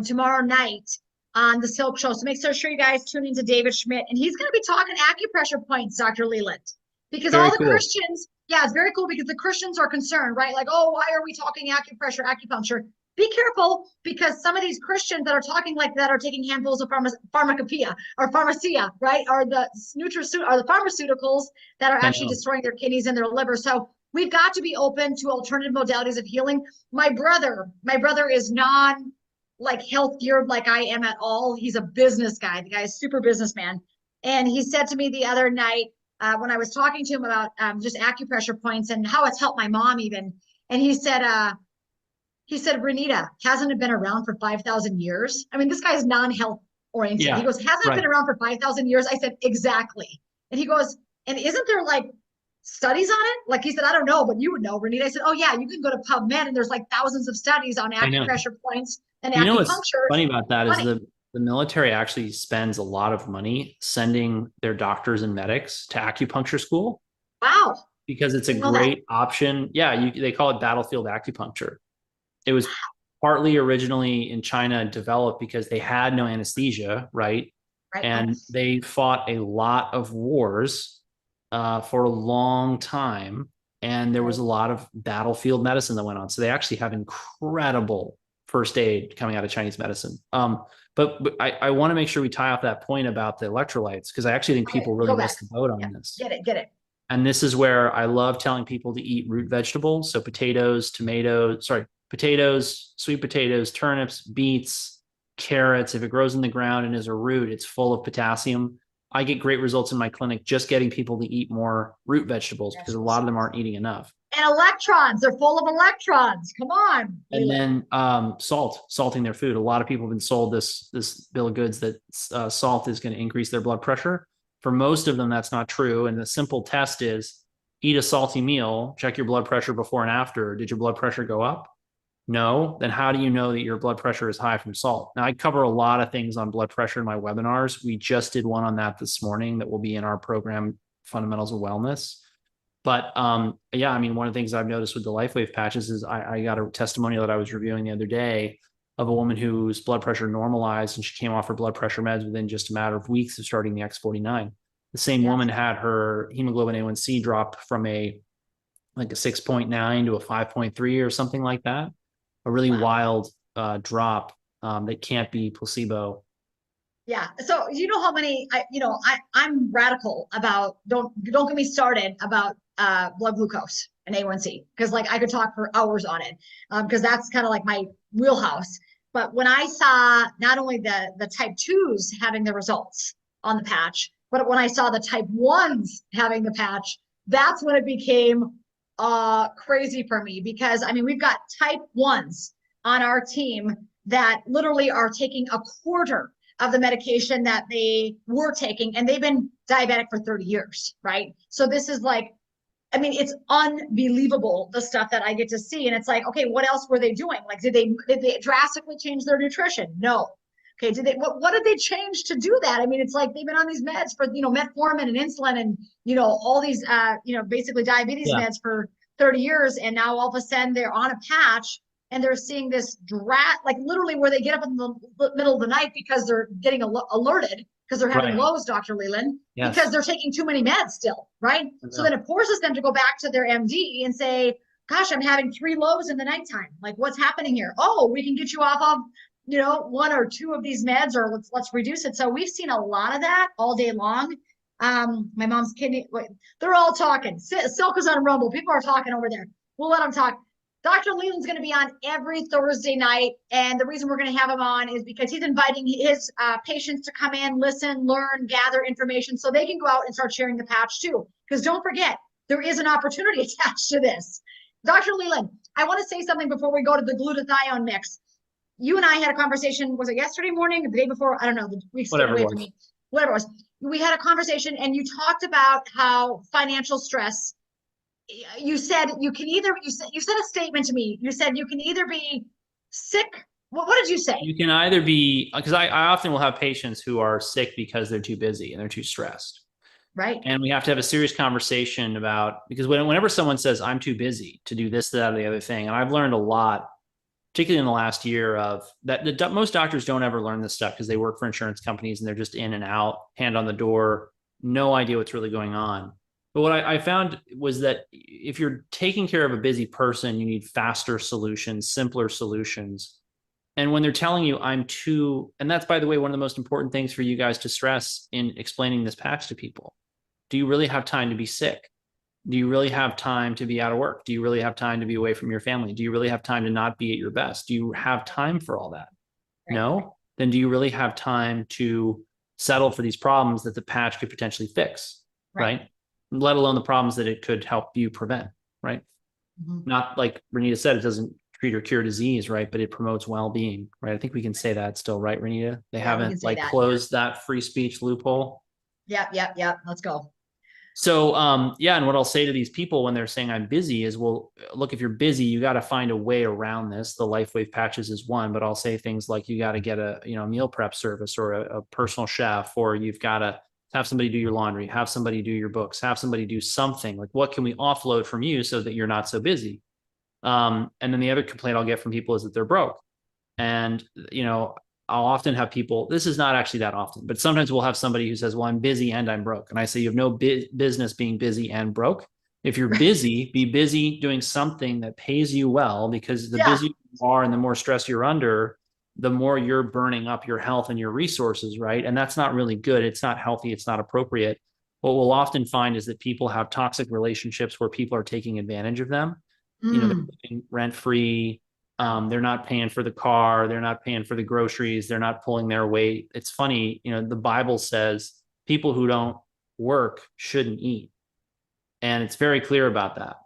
tomorrow night on the Silk show. So make sure you guys tune into David Schmidt, and he's going to be talking acupressure points, Dr. Leland, because Very all the cool. Christians, yeah, it's very cool because the Christians are concerned, right? Like, oh, why are we talking acupressure, acupuncture? Be careful because some of these Christians that are talking like that are taking handfuls of pharmacopoeia or pharmacia, right? Or the pharmaceuticals that are actually destroying their kidneys and their liver. So we've got to be open to alternative modalities of healing. My brother is like health geared like I am at all. He's a business guy. The guy's super businessman. And he said to me the other night when I was talking to him about just acupressure points and how it's helped my mom even. And he said, Renita, hasn't it been around for 5,000 years? I mean, this guy's non-health oriented. Yeah, he goes, hasn't it been around for 5,000 years? I said, exactly. And he goes, and isn't there like studies on it? Like he said, I don't know, but you would know, Renita. I said, oh yeah, you can go to PubMed and there's like thousands of studies on acupressure points. And you know what's funny about that is the military actually spends a lot of money sending their doctors and medics to acupuncture school. Wow. Because it's a great option. Yeah, they call it battlefield acupuncture. It was partly originally in China developed because they had no anesthesia, right? And they fought a lot of wars for a long time. And there was a lot of battlefield medicine that went on. So they actually have incredible first aid coming out of Chinese medicine. But I want to make sure we tie off that point about the electrolytes, because I actually think people really missed the boat on this. Get it. And this is where I love telling people to eat root vegetables. So potatoes, sweet potatoes, turnips, beets, carrots. If it grows in the ground and is a root, it's full of potassium. I get great results in my clinic just getting people to eat more root vegetables because a lot of them aren't eating enough. And electrons, they're full of electrons. Come on. And then salting their food. A lot of people have been sold this bill of goods that salt is going to increase their blood pressure. For most of them, that's not true. And the simple test is eat a salty meal, check your blood pressure before and after. Did your blood pressure go up? No. Then how do you know that your blood pressure is high from salt? Now, I cover a lot of things on blood pressure in my webinars. We just did one on that this morning that will be in our program, Fundamentals of Wellness. But yeah, I mean, one of the things I've noticed with the LifeWave patches is I got a testimonial that I was reviewing the other day of a woman whose blood pressure normalized and she came off her blood pressure meds within just a matter of weeks of starting the X49. The same woman had her hemoglobin A1C drop from a 6.9 to a 5.3 or something like that. A really wild drop that can't be placebo. Yeah. So you know how many, I'm radical about, don't get me started about blood glucose and A1C, because like I could talk for hours on it, because that's kind of like my wheelhouse. But when I saw not only the type 2s having the results on the patch, but when I saw the type 1s having the patch, that's when it became crazy for me, because I mean, we've got type 1s on our team that literally are taking a quarter of the medication that they were taking, and they've been diabetic for 30 years, right? So this is like, I mean, it's unbelievable, the stuff that I get to see. And it's like, okay, what else were they doing? Like, did they drastically change their nutrition? No. Okay, what did they change to do that? I mean, it's like they've been on these meds for, metformin and insulin and, all these, basically diabetes meds for 30 years. And now all of a sudden they're on a patch and they're seeing this like literally where they get up in the middle of the night because they're getting alerted because they're having lows, Dr. Leland, because they're taking too many meds still, right? So then it forces them to go back to their MD and say, gosh, I'm having 3 lows in the nighttime. Like, what's happening here? Oh, we can get you off of, 1 or 2 of these meds, or let's reduce it. So we've seen a lot of that all day long. My mom's kidney, they're all talking. Silk is on Rumble. People are talking over there. We'll let them talk. Dr. Leland's going to be on every Thursday night. And the reason we're going to have him on is because he's inviting his patients to come in, listen, learn, gather information so they can go out and start sharing the patch too. Because don't forget, there is an opportunity attached to this. Dr. Leland, I want to say something before we go to the glutathione mix. You and I had a conversation, was it yesterday morning or the day before? I don't know, the week's away from me. Whatever it was. We had a conversation and you talked about how financial stress, you said you can either, you said a statement to me. You said you can either be sick. What did you say? You can either be, because I often will have patients who are sick because they're too busy and they're too stressed. Right. And we have to have a serious conversation about, because whenever someone says I'm too busy to do this, that, or the other thing, and I've learned a lot, particularly in the last year, of that most doctors don't ever learn this stuff because they work for insurance companies and they're just in and out, hand on the door, no idea what's really going on. But what I found was that if you're taking care of a busy person, you need faster solutions, simpler solutions. And when they're telling you and that's, by the way, one of the most important things for you guys to stress in explaining this patch to people. Do you really have time to be sick? Do you really have time to be out of work? Do you really have time to be away from your family? Do you really have time to not be at your best? Do you have time for all that? Right. No? Then do you really have time to settle for these problems that the patch could potentially fix? Right? Let alone the problems that it could help you prevent, right? Mm-hmm. Not like Renita said, it doesn't treat or cure disease, right? But it promotes well-being, right? I think we can say that still, right, Renita? They haven't closed that free speech loophole. Yep. Let's go. So, and what I'll say to these people when they're saying I'm busy is, well, look, if you're busy, you got to find a way around this. The LifeWave patches is one, but I'll say things like you got to get a meal prep service or a personal chef, or you've got to have somebody do your laundry, have somebody do your books, have somebody do something. Like, what can we offload from you so that you're not so busy? And then the other complaint I'll get from people is that they're broke. And, I'll often have people, this is not actually that often, but sometimes we'll have somebody who says, well, I'm busy and I'm broke. And I say, you have no business being busy and broke. If you're busy, be busy doing something that pays you well, because the busier you are and the more stress you're under, the more you're burning up your health and your resources, right? And that's not really good. It's not healthy. It's not appropriate. What we'll often find is that people have toxic relationships where people are taking advantage of them. They're living rent-free. They're not paying for the car. They're not paying for the groceries. They're not pulling their weight. It's funny, the Bible says people who don't work shouldn't eat. And it's very clear about that.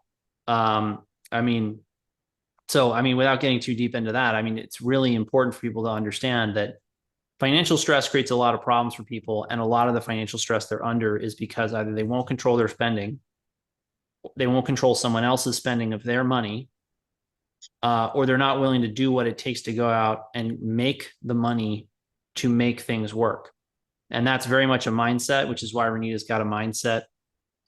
Without getting too deep into that, it's really important for people to understand that financial stress creates a lot of problems for people. And a lot of the financial stress they're under is because either they won't control their spending, they won't control someone else's spending of their money, or they're not willing to do what it takes to go out and make the money to make things work. And that's very much a mindset, which is why Renita's got a mindset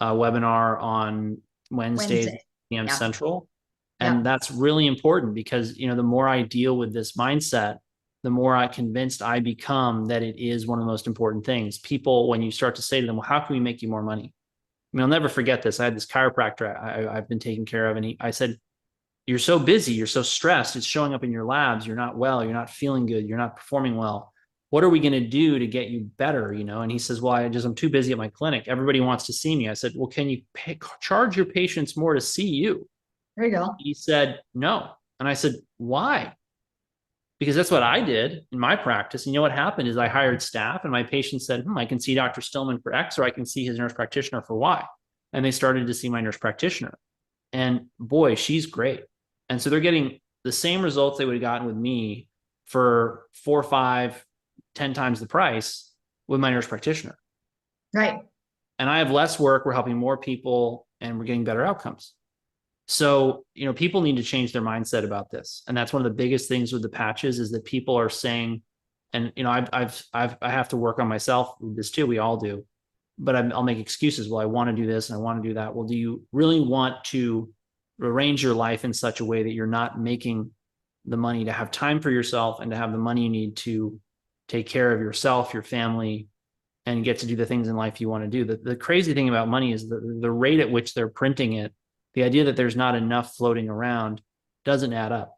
webinar on Wednesdays, p.m. Yeah. Central. And that's really important because, you know, the more I deal with this mindset, the more I convinced I become that it is one of the most important things. People, when you start to say to them, well, how can we make you more money? I mean, I'll never forget this. I had this chiropractor I've been taking care of, and I said, you're so busy, you're so stressed, it's showing up in your labs, you're not well, you're not feeling good, you're not performing well. What are we going to do to get you better? You know? And he says, well, I'm too busy at my clinic. Everybody wants to see me. I said, well, can you charge your patients more to see you? There you go. He said, no. And I said, why? Because that's what I did in my practice. And you know what happened is I hired staff and my patients said, I can see Dr. Stillman for X, or I can see his nurse practitioner for Y. And they started to see my nurse practitioner. And boy, she's great. And so they're getting the same results they would have gotten with me for 4, 5, 10 times the price with my nurse practitioner. Right. And I have less work. We're helping more people and we're getting better outcomes. So, you know, people need to change their mindset about this. And that's one of the biggest things with the patches is that people are saying, and, you know, I have to work on myself with this too. We all do, but I'll make excuses. Well, I want to do this and I want to do that. Well, do you really want to arrange your life in such a way that you're not making the money to have time for yourself and to have the money you need to take care of yourself, your family, and get to do the things in life you want to do? The crazy thing about money is the rate at which they're printing it. The idea that there's not enough floating around doesn't add up.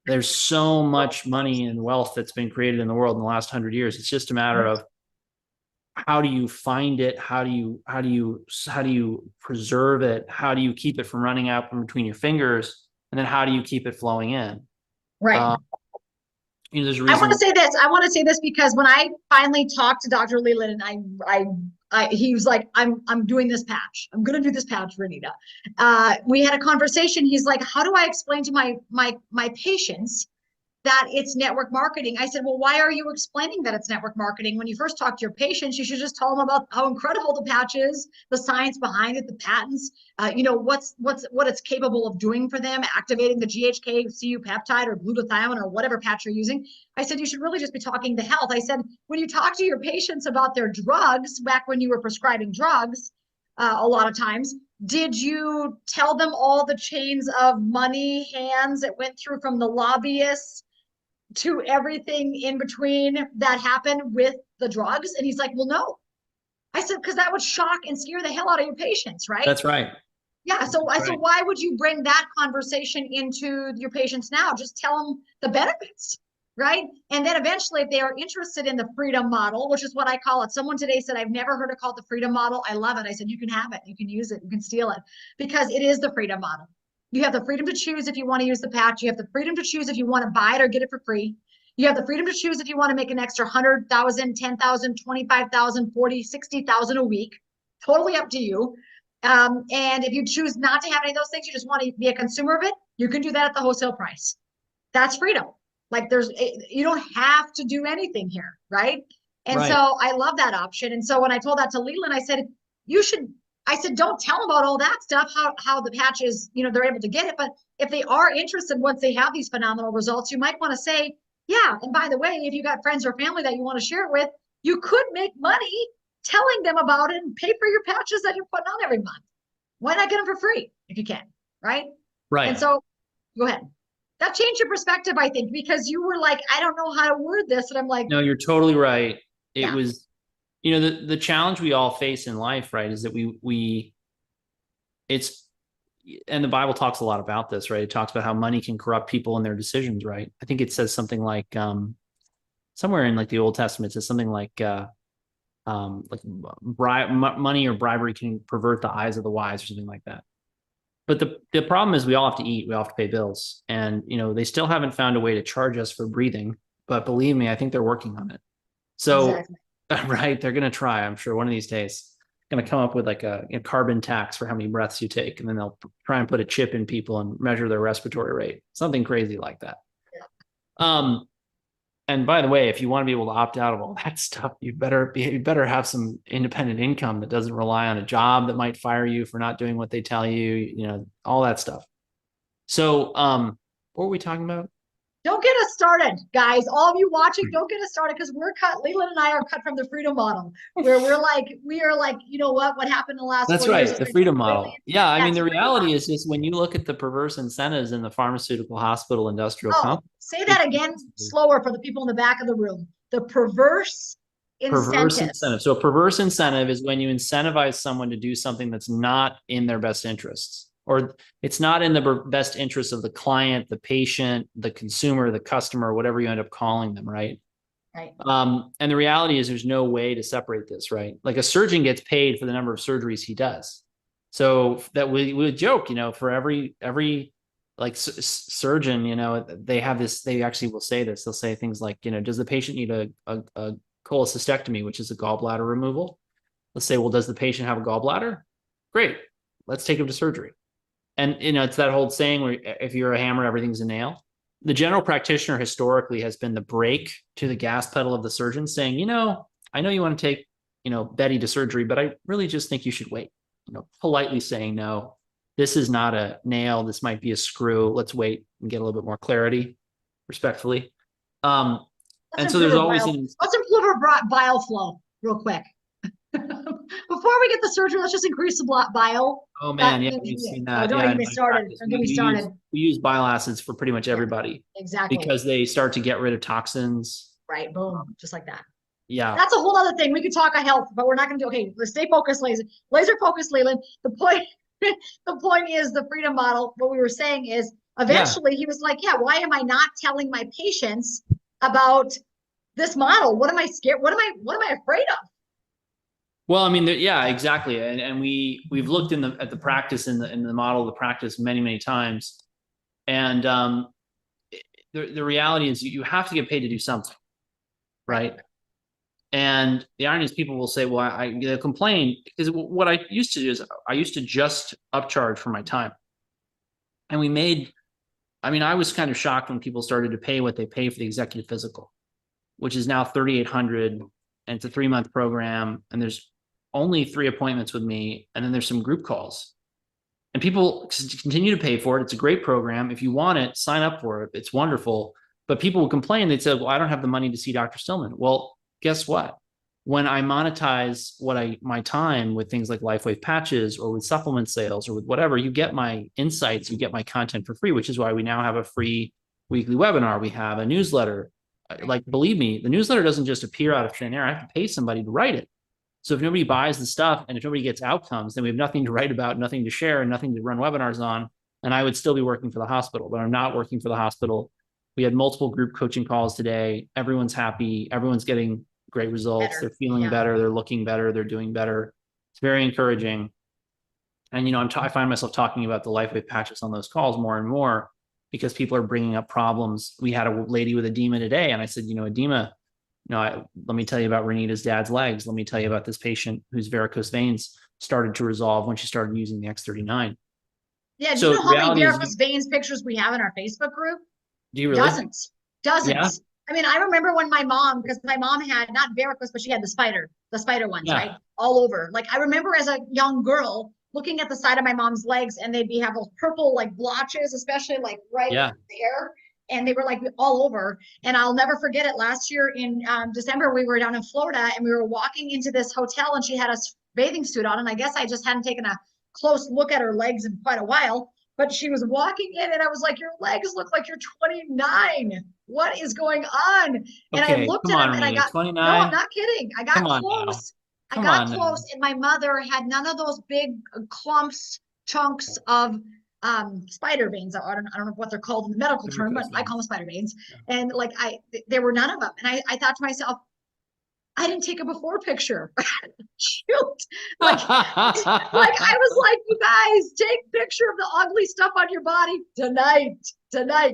There's so much money and wealth that's been created in the world in the last 100 years. It's just a matter of how do you find it? How do you preserve it? How do you keep it from running out from between your fingers? And then how do you keep it flowing in? Right. You know, there's a reason. I want to say this because when I finally talked to Dr. Leland, he was like, I'm doing this patch. I'm going to do this patch, Renita. We had a conversation. He's like, how do I explain to my patients that it's network marketing? I said, well, why are you explaining that it's network marketing? When you first talk to your patients, you should just tell them about how incredible the patch is, the science behind it, the patents, you know, what it's capable of doing for them, activating the GHK-Cu peptide or glutathione or whatever patch you're using. I said, you should really just be talking to health. I said, when you talk to your patients about their drugs, back when you were prescribing drugs, a lot of times, did you tell them all the chains of money, hands that went through from the lobbyists to everything in between that happened with the drugs? And he's like, well, no. I said, because that would shock and scare the hell out of your patients, right? That's right. Yeah. So why would you bring that conversation into your patients now? Just tell them the benefits, right? And then eventually, if they are interested in the freedom model, which is what I call it. Someone today said, I've never heard it called the freedom model. I love it. I said, you can have it. You can use it. You can steal it because it is the freedom model. You have the freedom to choose if you want to use the patch. You have the freedom to choose if you want to buy it or get it for free. You have the freedom to choose if you want to make an extra 100,000, 10,000, 25,000, 40, 60,000 a week. Totally up to you. And if you choose not to have any of those things, you just want to be a consumer of it, you can do that at the wholesale price. That's freedom. Like you don't have to do anything here, right? And so I love that option. And so when I told that to Leland, I said, don't tell them about all that stuff, how the patches, you know, they're able to get it. But if they are interested, once they have these phenomenal results, you might want to say, yeah, and by the way, if you got friends or family that you want to share it with, you could make money telling them about it and pay for your patches that you're putting on every month. Why not get them for free if you can, right? Right. And so go ahead. That changed your perspective, I think, because you were like, I don't know how to word this. And I'm like, no, you're totally right. It was, you know, the challenge we all face in life, right, is that and the Bible talks a lot about this, right? It talks about how money can corrupt people and their decisions, right? I think it says something like, somewhere in like the Old Testament, it says something like money or bribery can pervert the eyes of the wise or something like that. But the problem is we all have to eat, we all have to pay bills. And, you know, they still haven't found a way to charge us for breathing, but believe me, I think they're working on it. So, right, they're going to try, I'm sure one of these days. Going to come up with like a carbon tax for how many breaths you take, and then they'll try and put a chip in people and measure their respiratory rate, something crazy like that. And by the way, if you want to be able to opt out of all that stuff, you better have some independent income that doesn't rely on a job that might fire you for not doing what they tell you, you know, all that stuff. So, what were we talking about? Don't get us started, guys. All of you watching, don't get us started because we're cut. Leland and I are cut from the freedom model, where we are like, you know what happened in the last That's 4 years right, has the been freedom completely- model. Yeah, I mean, Yes, the freedom reality model. is just when you look at the perverse incentives in the pharmaceutical hospital industrial Oh, complex, say that again slower for the people in the back of the room. The perverse perverse incentives. incentive. So a perverse incentive is when you incentivize someone to do something that's not in their best interests, or it's not in the best interest of the client, the patient, the consumer, the customer, whatever you end up calling them, right? Right. And the reality is there's no way to separate this, right? Like a surgeon gets paid for the number of surgeries he does. So that we would joke, you know, for every like surgeon, you know, they have this, they actually will say this, they'll say things like, you know, does the patient need a cholecystectomy, which is a gallbladder removal? Let's say, well, does the patient have a gallbladder? Great, let's take him to surgery. And, you know, it's that whole saying where if you're a hammer, everything's a nail. The general practitioner historically has been the brake to the gas pedal of the surgeon, saying, you know, I know you want to take, you know, Betty to surgery, but I really just think you should wait. You know, politely saying, no, this is not a nail. This might be a screw. Let's wait and get a little bit more clarity, respectfully. And so there's always let's improve our bile flow real quick. Before we get the surgery, let's just increase the bile. Oh man, yeah, we've seen that. Don't yeah, get me started. Don't get me started. We use bile acids for pretty much everybody. Exactly. Because they start to get rid of toxins. Right. Boom. Just like that. Yeah. That's a whole other thing. We could talk on health, but we're not going to do. Okay, let's stay focused, laser focused, Leland. The point is the freedom model. What we were saying is eventually he was like, yeah, why am I not telling my patients about this model? What am I scared? What am I afraid of? Well, I mean, yeah, exactly. And we've looked at the practice in the model of the practice many times. And the reality is you have to get paid to do something. Right. And the irony is people will say, well, they'll complain because what I used to do is I used to just upcharge for my time. And I was kind of shocked when people started to pay what they pay for the executive physical, which is now $3,800, and it's a 3-month program. And there's only 3 appointments with me. And then there's some group calls. And people continue to pay for it. It's a great program. If you want it, sign up for it. It's wonderful. But people will complain. They'd say, well, I don't have the money to see Dr. Stillman. Well, guess what? When I monetize my time with things like LifeWave patches or with supplement sales or with whatever, you get my insights, you get my content for free, which is why we now have a free weekly webinar. We have a newsletter. Like, believe me, the newsletter doesn't just appear out of thin air. I have to pay somebody to write it. So if nobody buys the stuff and if nobody gets outcomes, then we have nothing to write about, nothing to share, and nothing to run webinars on. And I would still be working for the hospital, but I'm not working for the hospital. We had multiple group coaching calls today. Everyone's happy. Everyone's getting great results. Better. They're feeling better. They're looking better. They're doing better. It's very encouraging. And, you know, I find myself talking about the LifeWave patches on those calls more and more because people are bringing up problems. We had a lady with edema today, and I said, you know, edema, let me tell you about Renita's dad's legs. Let me tell you about this patient whose varicose veins started to resolve when she started using the X39. Yeah. Do you know how many varicose veins pictures we have in our Facebook group? Do you really? Dozens. Yeah. I mean, I remember when because my mom had not varicose, but she had the spider ones, right? All over. Like, I remember as a young girl looking at the side of my mom's legs, and they'd have those purple like blotches, especially like there. And they were like all over. And I'll never forget it. Last year in December, we were down in Florida and we were walking into this hotel and she had a bathing suit on. And I guess I just hadn't taken a close look at her legs in quite a while, but she was walking in and I was like, your legs look like you're 29. What is going on? And I looked at him and I got, 29? No, I'm not kidding. I got close. I got close and my mother had none of those big clumps, chunks of spider veins. I don't know what they're called in the medical term, but I call them spider veins. Yeah. And like there were none of them. And I thought to myself, I didn't take a before picture. Shoot. Like I was like, you guys, take a picture of the ugly stuff on your body tonight.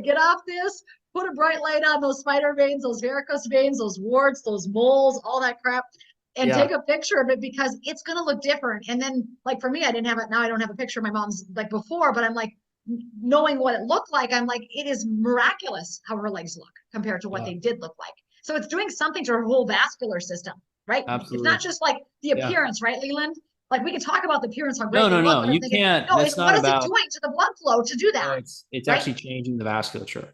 Get off this, put a bright light on those spider veins, those varicose veins, those warts, those moles, all that crap. And take a picture of it because it's going to look different. And then like for me, I didn't have it. Now I don't have a picture of my mom's like before, but I'm like, knowing what it looked like, I'm like, it is miraculous how her legs look compared to what Yeah. they did look like. So it's doing something to her whole vascular system, right? It's Absolutely. not just like the Yeah. appearance, right, Leland? Like we can talk about the appearance, how great No, they no, look, no, but I'm you thinking, can't. no, That's what not is about. it doing to the blood flow to do that? It's right? actually changing the vasculature.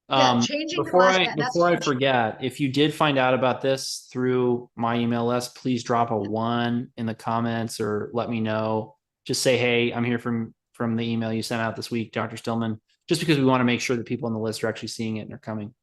Yeah, changing the Before glass. I That's before I huge. forget, if you did find out about this through my email list, please drop a 1 in the comments or let me know. Just say, hey, I'm here from the email you sent out this week, Dr. Stillman, just because we want to make sure that people on the list are actually seeing it and are coming.